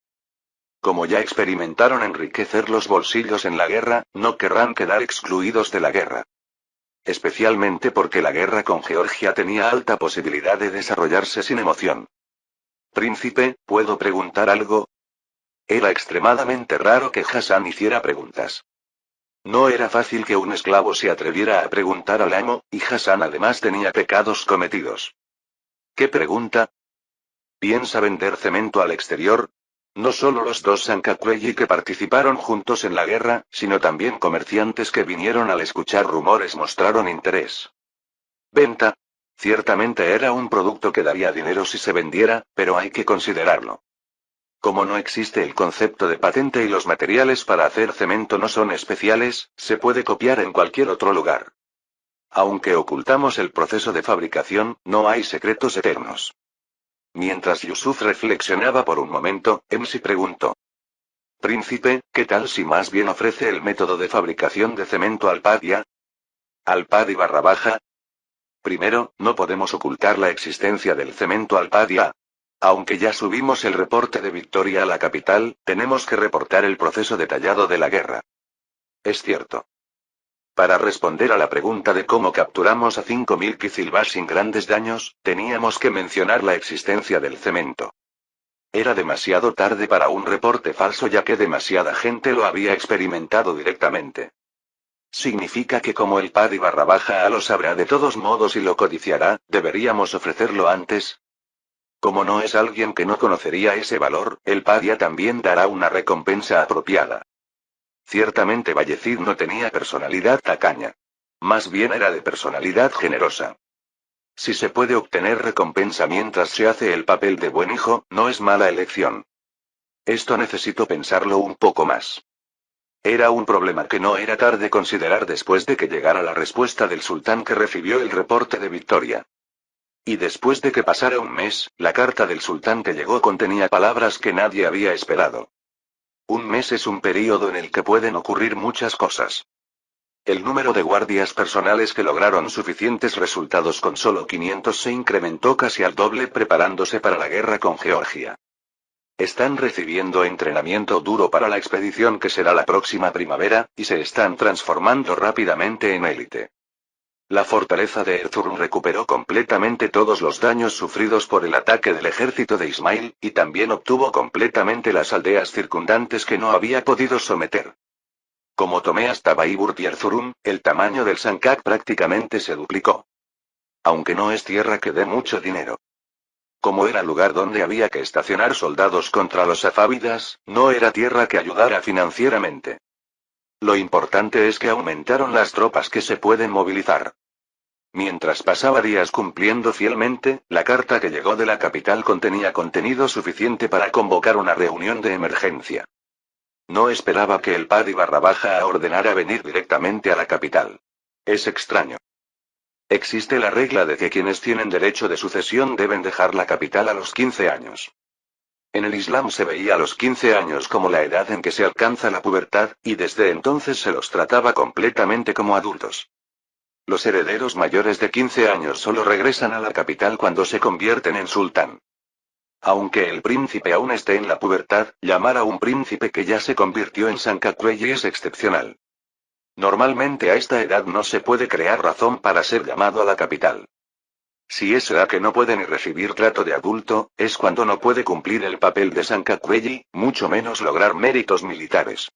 Como ya experimentaron enriquecer los bolsillos en la guerra, no querrán quedar excluidos de la guerra. Especialmente porque la guerra con Georgia tenía alta posibilidad de desarrollarse sin emoción. Príncipe, ¿puedo preguntar algo? Era extremadamente raro que Hassan hiciera preguntas. No era fácil que un esclavo se atreviera a preguntar al amo, y Hassan además tenía pecados cometidos. ¿Qué pregunta? ¿Piensa vender cemento al exterior? No solo los dos Sankakueyi que participaron juntos en la guerra, sino también comerciantes que vinieron al escuchar rumores mostraron interés. Venta. Ciertamente era un producto que daría dinero si se vendiera, pero hay que considerarlo. Como no existe el concepto de patente y los materiales para hacer cemento no son especiales, se puede copiar en cualquier otro lugar. Aunque ocultamos el proceso de fabricación, no hay secretos eternos. Mientras Yusuf reflexionaba por un momento, Emsi preguntó. Príncipe, ¿qué tal si más bien ofrece el método de fabricación de cemento Alpadia? Alpadi _. Primero, no podemos ocultar la existencia del cemento Alpadia. Aunque ya subimos el reporte de victoria a la capital, tenemos que reportar el proceso detallado de la guerra. Es cierto. Para responder a la pregunta de cómo capturamos a 5000 Kizilbash sin grandes daños, teníamos que mencionar la existencia del cemento. Era demasiado tarde para un reporte falso ya que demasiada gente lo había experimentado directamente. Significa que como el Paddy _A lo sabrá de todos modos y lo codiciará, ¿deberíamos ofrecerlo antes? Como no es alguien que no conocería ese valor, el Paddy también dará una recompensa apropiada. Ciertamente Vallecid no tenía personalidad tacaña. Más bien era de personalidad generosa. Si se puede obtener recompensa mientras se hace el papel de buen hijo, no es mala elección. Esto necesito pensarlo un poco más. Era un problema que no era tarde considerar después de que llegara la respuesta del sultán que recibió el reporte de victoria. Y después de que pasara un mes, la carta del sultán que llegó contenía palabras que nadie había esperado. Un mes es un período en el que pueden ocurrir muchas cosas. El número de guardias personales que lograron suficientes resultados con solo 500 se incrementó casi al doble preparándose para la guerra con Georgia. Están recibiendo entrenamiento duro para la expedición que será la próxima primavera, y se están transformando rápidamente en élite. La fortaleza de Erzurum recuperó completamente todos los daños sufridos por el ataque del ejército de Ismail, y también obtuvo completamente las aldeas circundantes que no había podido someter. Como tomé hasta Baiburt y Erzurum, el tamaño del Sancak prácticamente se duplicó. Aunque no es tierra que dé mucho dinero. Como era lugar donde había que estacionar soldados contra los safávidas, no era tierra que ayudara financieramente. Lo importante es que aumentaron las tropas que se pueden movilizar. Mientras pasaba días cumpliendo fielmente, la carta que llegó de la capital contenía contenido suficiente para convocar una reunión de emergencia. No esperaba que el Paddy _A ordenara venir directamente a la capital. Es extraño. Existe la regla de que quienes tienen derecho de sucesión deben dejar la capital a los 15 años. En el Islam se veía a los 15 años como la edad en que se alcanza la pubertad, y desde entonces se los trataba completamente como adultos. Los herederos mayores de 15 años solo regresan a la capital cuando se convierten en sultán. Aunque el príncipe aún esté en la pubertad, llamar a un príncipe que ya se convirtió en Sancacuelli es excepcional. Normalmente a esta edad no se puede crear razón para ser llamado a la capital. Si es edad que no puede ni recibir trato de adulto, es cuando no puede cumplir el papel de Sancacuelli, mucho menos lograr méritos militares.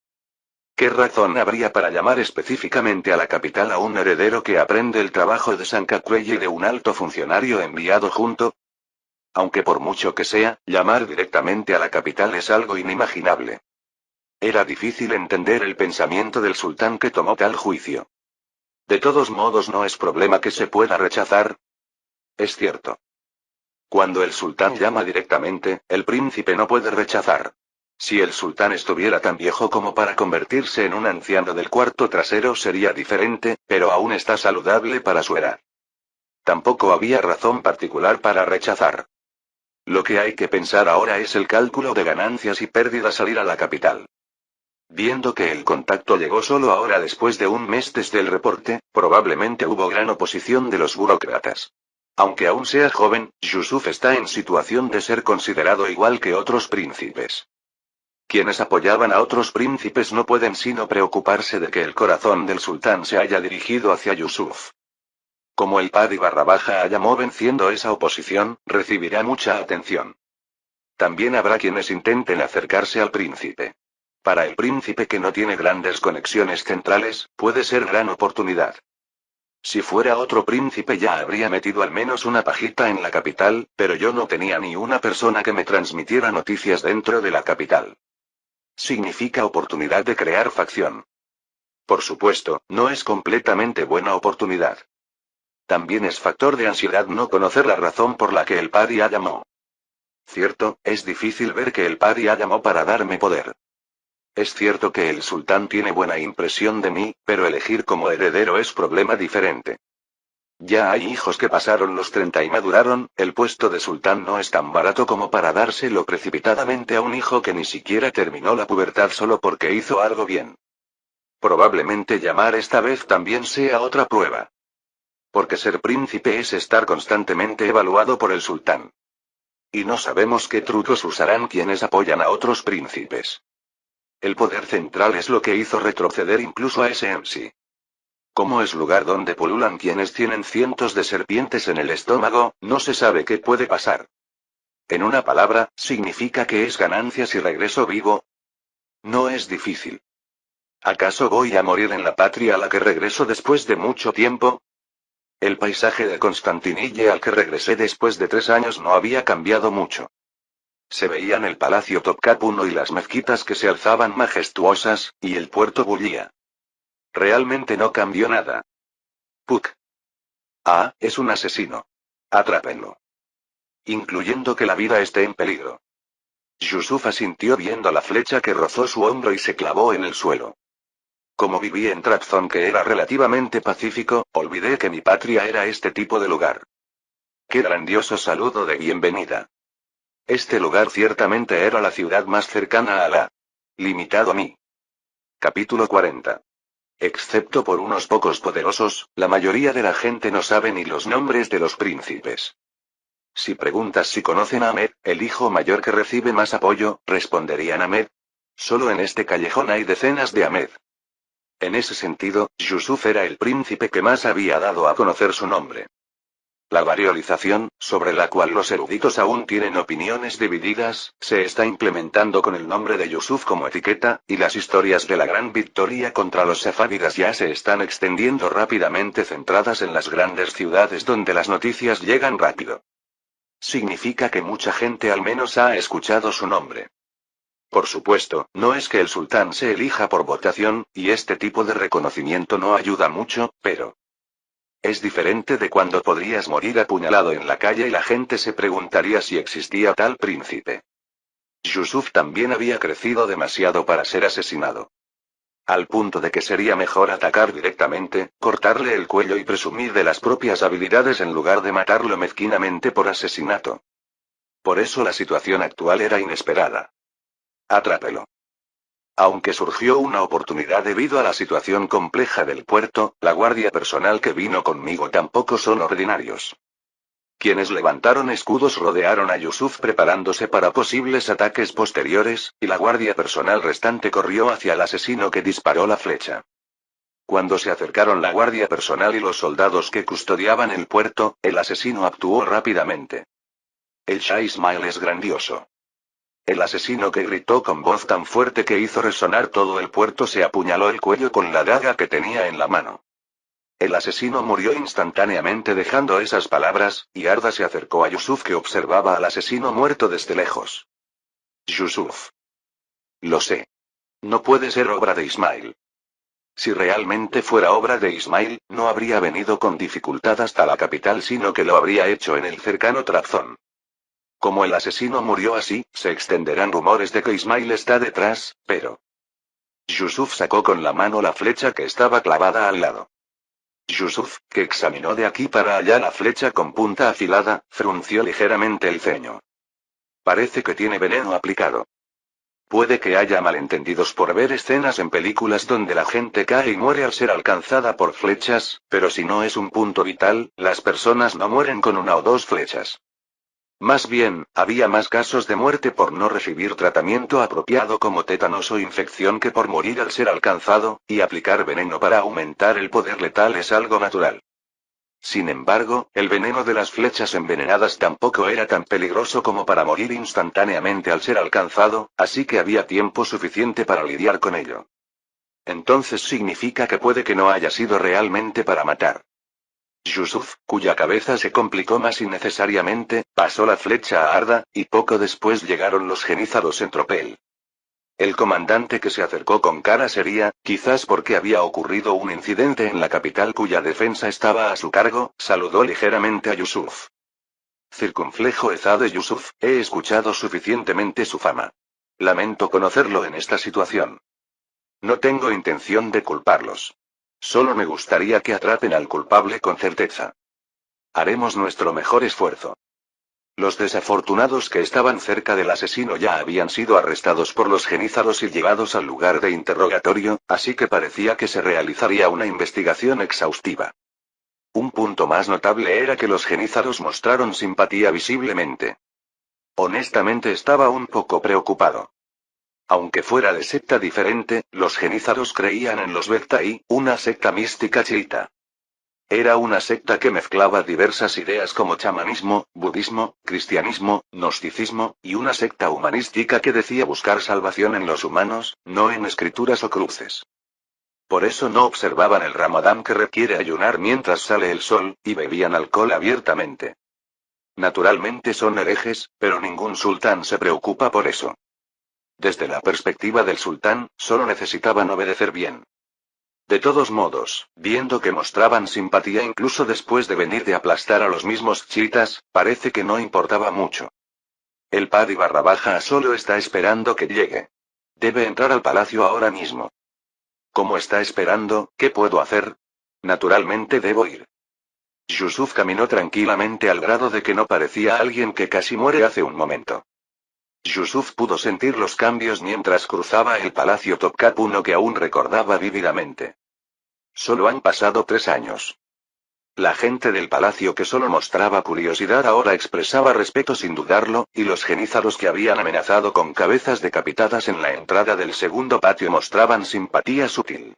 ¿Qué razón habría para llamar específicamente a la capital a un heredero que aprende el trabajo de Sancacuelli de un alto funcionario enviado junto? Aunque por mucho que sea, llamar directamente a la capital es algo inimaginable. Era difícil entender el pensamiento del sultán que tomó tal juicio. De todos modos no es problema que se pueda rechazar. Es cierto. Cuando el sultán llama directamente, el príncipe no puede rechazar. Si el sultán estuviera tan viejo como para convertirse en un anciano del cuarto trasero sería diferente, pero aún está saludable para su edad. Tampoco había razón particular para rechazar. Lo que hay que pensar ahora es el cálculo de ganancias y pérdidas al ir a la capital. Viendo que el contacto llegó solo ahora después de un mes desde el reporte, probablemente hubo gran oposición de los burócratas. Aunque aún sea joven, Yusuf está en situación de ser considerado igual que otros príncipes. Quienes apoyaban a otros príncipes no pueden sino preocuparse de que el corazón del sultán se haya dirigido hacia Yusuf. Como el Paddy _A llamó venciendo esa oposición, recibirá mucha atención. También habrá quienes intenten acercarse al príncipe. Para el príncipe que no tiene grandes conexiones centrales, puede ser gran oportunidad. Si fuera otro príncipe ya habría metido al menos una pajita en la capital, pero yo no tenía ni una persona que me transmitiera noticias dentro de la capital. Significa oportunidad de crear facción. Por supuesto, no es completamente buena oportunidad. También es factor de ansiedad no conocer la razón por la que el Paddy llamó. Cierto, es difícil ver que el Paddy llamó para darme poder. Es cierto que el sultán tiene buena impresión de mí, pero elegir como heredero es problema diferente. Ya hay hijos que pasaron los 30 y maduraron, el puesto de sultán no es tan barato como para dárselo precipitadamente a un hijo que ni siquiera terminó la pubertad solo porque hizo algo bien. Probablemente llamar esta vez también sea otra prueba. Porque ser príncipe es estar constantemente evaluado por el sultán. Y no sabemos qué trucos usarán quienes apoyan a otros príncipes. El poder central es lo que hizo retroceder incluso a SMC. Como es lugar donde pululan quienes tienen cientos de serpientes en el estómago, no se sabe qué puede pasar. En una palabra, significa que es ganancia si regreso vivo. No es difícil. ¿Acaso voy a morir en la patria a la que regreso después de mucho tiempo? El paisaje de Constantinille al que regresé después de 3 años no había cambiado mucho. Se veían el palacio Topkapı I y las mezquitas que se alzaban majestuosas, y el puerto bullía. Realmente no cambió nada. Puck. Ah, es un asesino. Atrápenlo. Incluyendo que la vida esté en peligro. Yusuf asintió viendo la flecha que rozó su hombro y se clavó en el suelo. Como viví en Trabzon, que era relativamente pacífico, olvidé que mi patria era este tipo de lugar. ¡Qué grandioso saludo de bienvenida! Este lugar ciertamente era la ciudad más cercana a Alá. Limitado a mí. Capítulo 40. Excepto por unos pocos poderosos, la mayoría de la gente no sabe ni los nombres de los príncipes. Si preguntas si conocen a Ahmed, el hijo mayor que recibe más apoyo, responderían Ahmed. Solo en este callejón hay decenas de Ahmed. En ese sentido, Yusuf era el príncipe que más había dado a conocer su nombre. La variolización, sobre la cual los eruditos aún tienen opiniones divididas, se está implementando con el nombre de Yusuf como etiqueta, y las historias de la gran victoria contra los safávidas ya se están extendiendo rápidamente, centradas en las grandes ciudades donde las noticias llegan rápido. Significa que mucha gente al menos ha escuchado su nombre. Por supuesto, no es que el sultán se elija por votación, y este tipo de reconocimiento no ayuda mucho, pero es diferente de cuando podrías morir apuñalado en la calle y la gente se preguntaría si existía tal príncipe. Yusuf también había crecido demasiado para ser asesinado. Al punto de que sería mejor atacar directamente, cortarle el cuello y presumir de las propias habilidades en lugar de matarlo mezquinamente por asesinato. Por eso la situación actual era inesperada. Atrápelo. Aunque surgió una oportunidad debido a la situación compleja del puerto, la guardia personal que vino conmigo tampoco son ordinarios. Quienes levantaron escudos rodearon a Yusuf preparándose para posibles ataques posteriores, y la guardia personal restante corrió hacia el asesino que disparó la flecha. Cuando se acercaron la guardia personal y los soldados que custodiaban el puerto, el asesino actuó rápidamente. El Shah Ismail es grandioso. El asesino, que gritó con voz tan fuerte que hizo resonar todo el puerto, se apuñaló el cuello con la daga que tenía en la mano. El asesino murió instantáneamente dejando esas palabras, y Arda se acercó a Yusuf, que observaba al asesino muerto desde lejos. Yusuf. Lo sé. No puede ser obra de Ismail. Si realmente fuera obra de Ismail, no habría venido con dificultad hasta la capital, sino que lo habría hecho en el cercano Trabzon. Como el asesino murió así, se extenderán rumores de que Ismail está detrás, pero Yusuf sacó con la mano la flecha que estaba clavada al lado. Yusuf, que examinó de aquí para allá la flecha con punta afilada, frunció ligeramente el ceño. Parece que tiene veneno aplicado. Puede que haya malentendidos por ver escenas en películas donde la gente cae y muere al ser alcanzada por flechas, pero si no es un punto vital, las personas no mueren con una o dos flechas. Más bien, había más casos de muerte por no recibir tratamiento apropiado como tétanos o infección que por morir al ser alcanzado, y aplicar veneno para aumentar el poder letal es algo natural. Sin embargo, el veneno de las flechas envenenadas tampoco era tan peligroso como para morir instantáneamente al ser alcanzado, así que había tiempo suficiente para lidiar con ello. Entonces significa que puede que no haya sido realmente para matar. Yusuf, cuya cabeza se complicó más innecesariamente, pasó la flecha a Arda, y poco después llegaron los genízaros en tropel. El comandante, que se acercó con cara seria, quizás porque había ocurrido un incidente en la capital cuya defensa estaba a su cargo, saludó ligeramente a Yusuf. Circunflejo Eza de Yusuf, he escuchado suficientemente su fama. Lamento conocerlo en esta situación. No tengo intención de culparlos. Solo me gustaría que atrapen al culpable con certeza. Haremos nuestro mejor esfuerzo. Los desafortunados que estaban cerca del asesino ya habían sido arrestados por los genízaros y llevados al lugar de interrogatorio, así que parecía que se realizaría una investigación exhaustiva. Un punto más notable era que los genízaros mostraron simpatía visiblemente. Honestamente estaba un poco preocupado. Aunque fuera de secta diferente, los genízaros creían en los Bektai, una secta mística chiita. Era una secta que mezclaba diversas ideas como chamanismo, budismo, cristianismo, gnosticismo, y una secta humanística que decía buscar salvación en los humanos, no en escrituras o cruces. Por eso no observaban el Ramadán que requiere ayunar mientras sale el sol, y bebían alcohol abiertamente. Naturalmente son herejes, pero ningún sultán se preocupa por eso. Desde la perspectiva del sultán, solo necesitaban obedecer bien. De todos modos, viendo que mostraban simpatía incluso después de venir de aplastar a los mismos chiitas, parece que no importaba mucho. El Padi _ solo está esperando que llegue. Debe entrar al palacio ahora mismo. ¿Cómo está esperando? ¿Qué puedo hacer? Naturalmente debo ir. Yusuf caminó tranquilamente al grado de que no parecía alguien que casi muere hace un momento. Yusuf pudo sentir los cambios mientras cruzaba el palacio Topkap I que aún recordaba vívidamente. Solo han pasado 3 años. La gente del palacio que solo mostraba curiosidad ahora expresaba respeto sin dudarlo, y los genízaros que habían amenazado con cabezas decapitadas en la entrada del segundo patio mostraban simpatía sutil.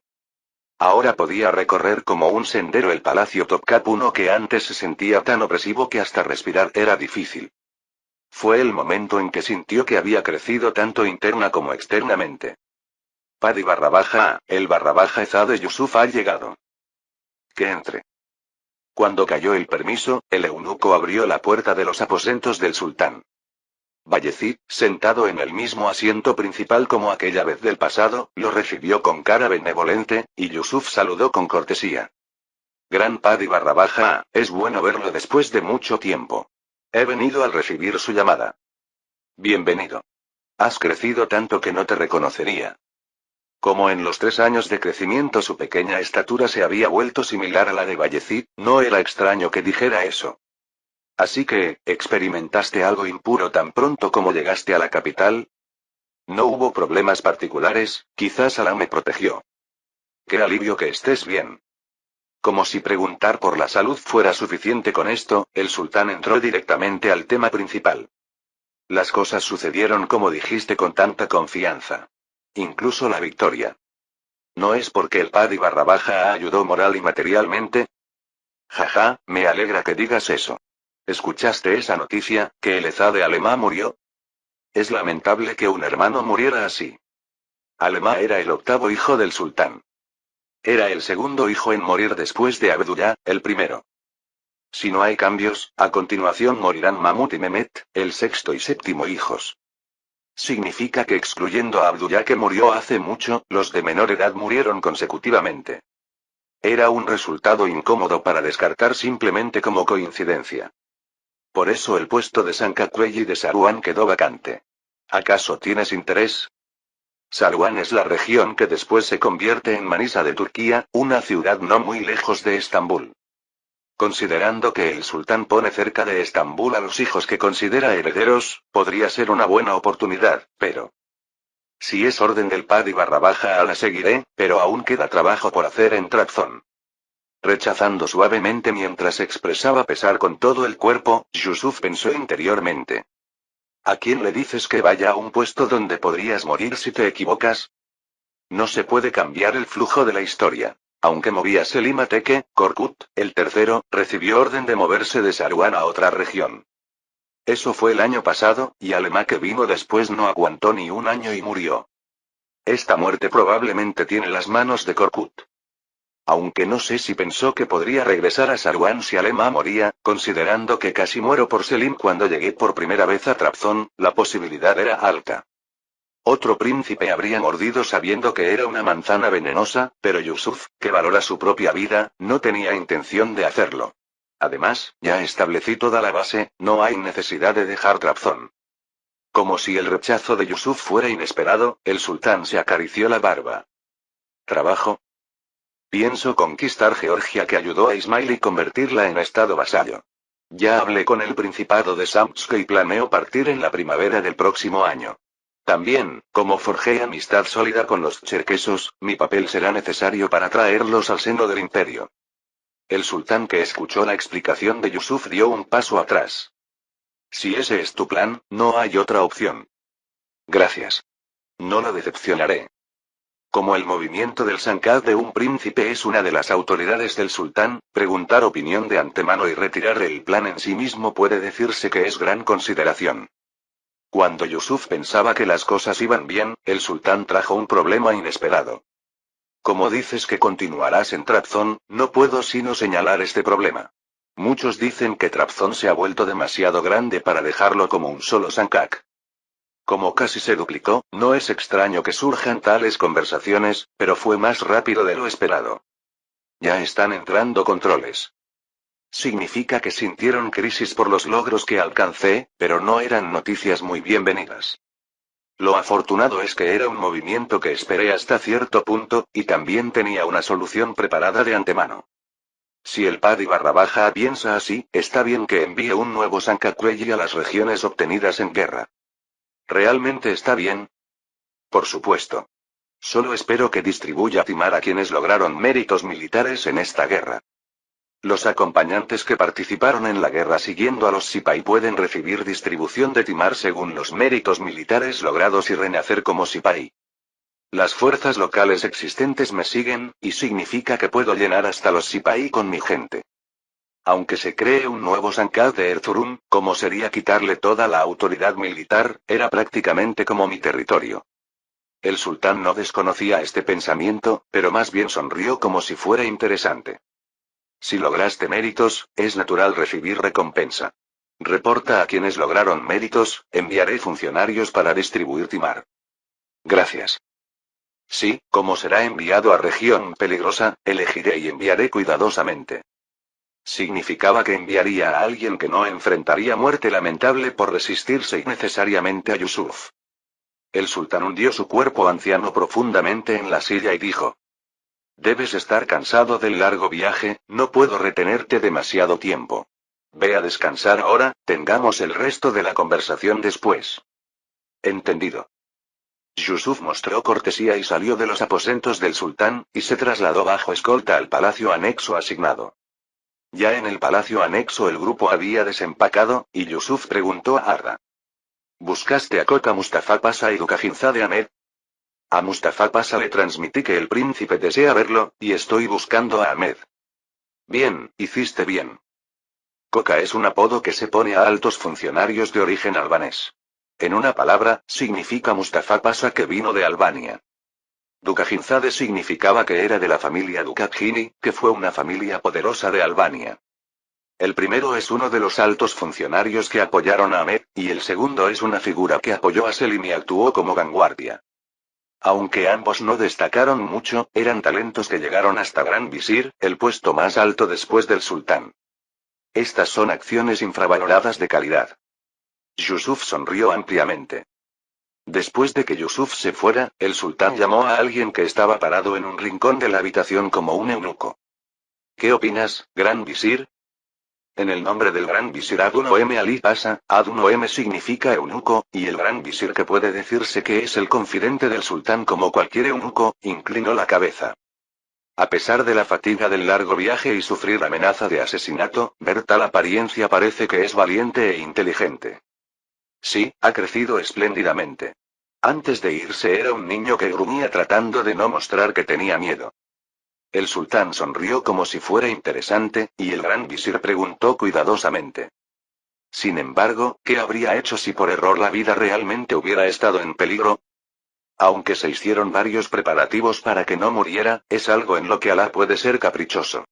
Ahora podía recorrer como un sendero el palacio Topkap I que antes se sentía tan opresivo que hasta respirar era difícil. Fue el momento en que sintió que había crecido tanto interna como externamente. Padi _ el _ de Yusuf ha llegado. Que entre. Cuando cayó el permiso, el eunuco abrió la puerta de los aposentos del sultán. Bayezid, sentado en el mismo asiento principal como aquella vez del pasado, lo recibió con cara benevolente, y Yusuf saludó con cortesía. Gran Padi _ es bueno verlo después de mucho tiempo. He venido al recibir su llamada. Bienvenido. Has crecido tanto que no te reconocería. Como en los 3 años de crecimiento su pequeña estatura se había vuelto similar a la de Bayezid, no era extraño que dijera eso. Así que, ¿experimentaste algo impuro tan pronto como llegaste a la capital? No hubo problemas particulares, quizás Alá me protegió. Qué alivio que estés bien. Como si preguntar por la salud fuera suficiente con esto, el sultán entró directamente al tema principal. Las cosas sucedieron como dijiste con tanta confianza. Incluso la victoria. ¿No es porque el Padi _ ayudó moral y materialmente? Jaja, me alegra que digas eso. ¿Escuchaste esa noticia, que el Ezade Alemá murió? Es lamentable que un hermano muriera así. Alemá era el 8º hijo del sultán. Era el segundo hijo en morir después de Abdullah, el primero. Si no hay cambios, a continuación morirán Mahmud y Mehmet, el 6º y 7º hijos. Significa que excluyendo a Abdullah que murió hace mucho, los de menor edad murieron consecutivamente. Era un resultado incómodo para descartar simplemente como coincidencia. Por eso el puesto de Sancacuelli de Saruán quedó vacante. ¿Acaso tienes interés? Saruán es la región que después se convierte en Manisa de Turquía, una ciudad no muy lejos de Estambul. Considerando que el sultán pone cerca de Estambul a los hijos que considera herederos, podría ser una buena oportunidad, pero... Si es orden del Padi _ la seguiré, pero aún queda trabajo por hacer en Trabzon. Rechazando suavemente mientras expresaba pesar con todo el cuerpo, Yusuf pensó interiormente. ¿A quién le dices que vaya a un puesto donde podrías morir si te equivocas? No se puede cambiar el flujo de la historia. Aunque movía Selim Ateke, Korkut, el tercero, recibió orden de moverse de Saruán a otra región. Eso fue el año pasado, y Alemá que vino después no aguantó ni un año y murió. Esta muerte probablemente tiene las manos de Korkut. Aunque no sé si pensó que podría regresar a Saruán si Alemá moría, considerando que casi muero por Selim cuando llegué por primera vez a Trabzon, la posibilidad era alta. Otro príncipe habría mordido sabiendo que era una manzana venenosa, pero Yusuf, que valora su propia vida, no tenía intención de hacerlo. Además, ya establecí toda la base, no hay necesidad de dejar Trabzon. Como si el rechazo de Yusuf fuera inesperado, el sultán se acarició la barba. ¿Trabajo? Pienso conquistar Georgia que ayudó a Ismail y convertirla en estado vasallo. Ya hablé con el Principado de Samtsk y planeo partir en la primavera del próximo año. También, como forjé amistad sólida con los cherkesos, mi papel será necesario para traerlos al seno del imperio. El sultán que escuchó la explicación de Yusuf dio un paso atrás. Si ese es tu plan, no hay otra opción. Gracias. No lo decepcionaré. Como el movimiento del Sankad de un príncipe es una de las autoridades del sultán, preguntar opinión de antemano y retirar el plan en sí mismo puede decirse que es gran consideración. Cuando Yusuf pensaba que las cosas iban bien, el sultán trajo un problema inesperado. Como dices que continuarás en Trabzon, no puedo sino señalar este problema. Muchos dicen que Trabzon se ha vuelto demasiado grande para dejarlo como un solo Sankak. Como casi se duplicó, no es extraño que surjan tales conversaciones, pero fue más rápido de lo esperado. Ya están entrando controles. Significa que sintieron crisis por los logros que alcancé, pero no eran noticias muy bienvenidas. Lo afortunado es que era un movimiento que esperé hasta cierto punto, y también tenía una solución preparada de antemano. Si el Padi barra baja piensa así, está bien que envíe un nuevo Sankakueji a las regiones obtenidas en guerra. ¿Realmente está bien? Por supuesto. Solo espero que distribuya timar a quienes lograron méritos militares en esta guerra. Los acompañantes que participaron en la guerra siguiendo a los Sipai pueden recibir distribución de timar según los méritos militares logrados y renacer como Sipai. Las fuerzas locales existentes me siguen, y significa que puedo llenar hasta los Sipai con mi gente. Aunque se cree un nuevo Sankad de Erzurum, como sería quitarle toda la autoridad militar, era prácticamente como mi territorio. El sultán no desconocía este pensamiento, pero más bien sonrió como si fuera interesante. Si lograste méritos, es natural recibir recompensa. Reporta a quienes lograron méritos, enviaré funcionarios para distribuir timar. Gracias. Sí, como será enviado a región peligrosa, elegiré y enviaré cuidadosamente. Significaba que enviaría a alguien que no enfrentaría muerte lamentable por resistirse innecesariamente a Yusuf. El sultán hundió su cuerpo anciano profundamente en la silla y dijo: Debes estar cansado del largo viaje, no puedo retenerte demasiado tiempo. Ve a descansar ahora, tengamos el resto de la conversación después. Entendido. Yusuf mostró cortesía y salió de los aposentos del sultán, y se trasladó bajo escolta al palacio anexo asignado. Ya en el palacio anexo el grupo había desempacado, y Yusuf preguntó a Arda: ¿Buscaste a Koka Mustafa Pasha y Dukajinzade Ahmed? A Mustafa Pasha le transmití que el príncipe desea verlo, y estoy buscando a Ahmed. Bien, hiciste bien. Koka es un apodo que se pone a altos funcionarios de origen albanés. En una palabra, significa Mustafa Pasha que vino de Albania. Dukajinzade significaba que era de la familia Dukatjini, que fue una familia poderosa de Albania. El primero es uno de los altos funcionarios que apoyaron a Ahmed, y el segundo es una figura que apoyó a Selim y actuó como vanguardia. Aunque ambos no destacaron mucho, eran talentos que llegaron hasta Gran Visir, el puesto más alto después del sultán. Estas son acciones infravaloradas de calidad. Yusuf sonrió ampliamente. Después de que Yusuf se fuera, el sultán llamó a alguien que estaba parado en un rincón de la habitación como un eunuco. ¿Qué opinas, Gran Visir? En el nombre del Gran Visir Adun-Oeme Ali Pasha, Adun-Oeme significa eunuco, y el Gran Visir, que puede decirse que es el confidente del sultán como cualquier eunuco, inclinó la cabeza. A pesar de la fatiga del largo viaje y sufrir amenaza de asesinato, ver tal apariencia parece que es valiente e inteligente. Sí, ha crecido espléndidamente. Antes de irse era un niño que gruñía tratando de no mostrar que tenía miedo. El sultán sonrió como si fuera interesante, y el gran visir preguntó cuidadosamente: Sin embargo, ¿qué habría hecho si por error la vida realmente hubiera estado en peligro? Aunque se hicieron varios preparativos para que no muriera, es algo en lo que Alá puede ser caprichoso.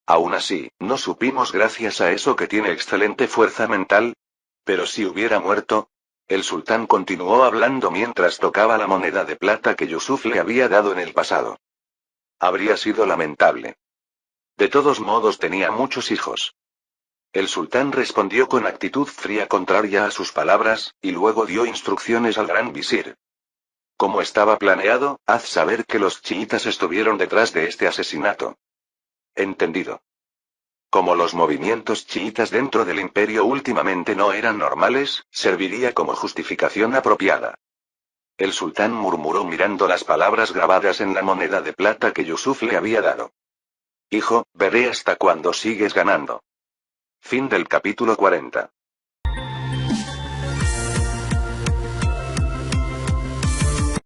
Aún así, no supimos gracias a eso que tiene excelente fuerza mental. Pero si hubiera muerto. El sultán continuó hablando mientras tocaba la moneda de plata que Yusuf le había dado en el pasado. Habría sido lamentable. De todos modos tenía muchos hijos. El sultán respondió con actitud fría contraria a sus palabras, y luego dio instrucciones al gran visir. Como estaba planeado, haz saber que los chiitas estuvieron detrás de este asesinato. Entendido. Como los movimientos chiitas dentro del imperio últimamente no eran normales, serviría como justificación apropiada. El sultán murmuró mirando las palabras grabadas en la moneda de plata que Yusuf le había dado. Hijo, veré hasta cuándo sigues ganando. Fin del capítulo 40.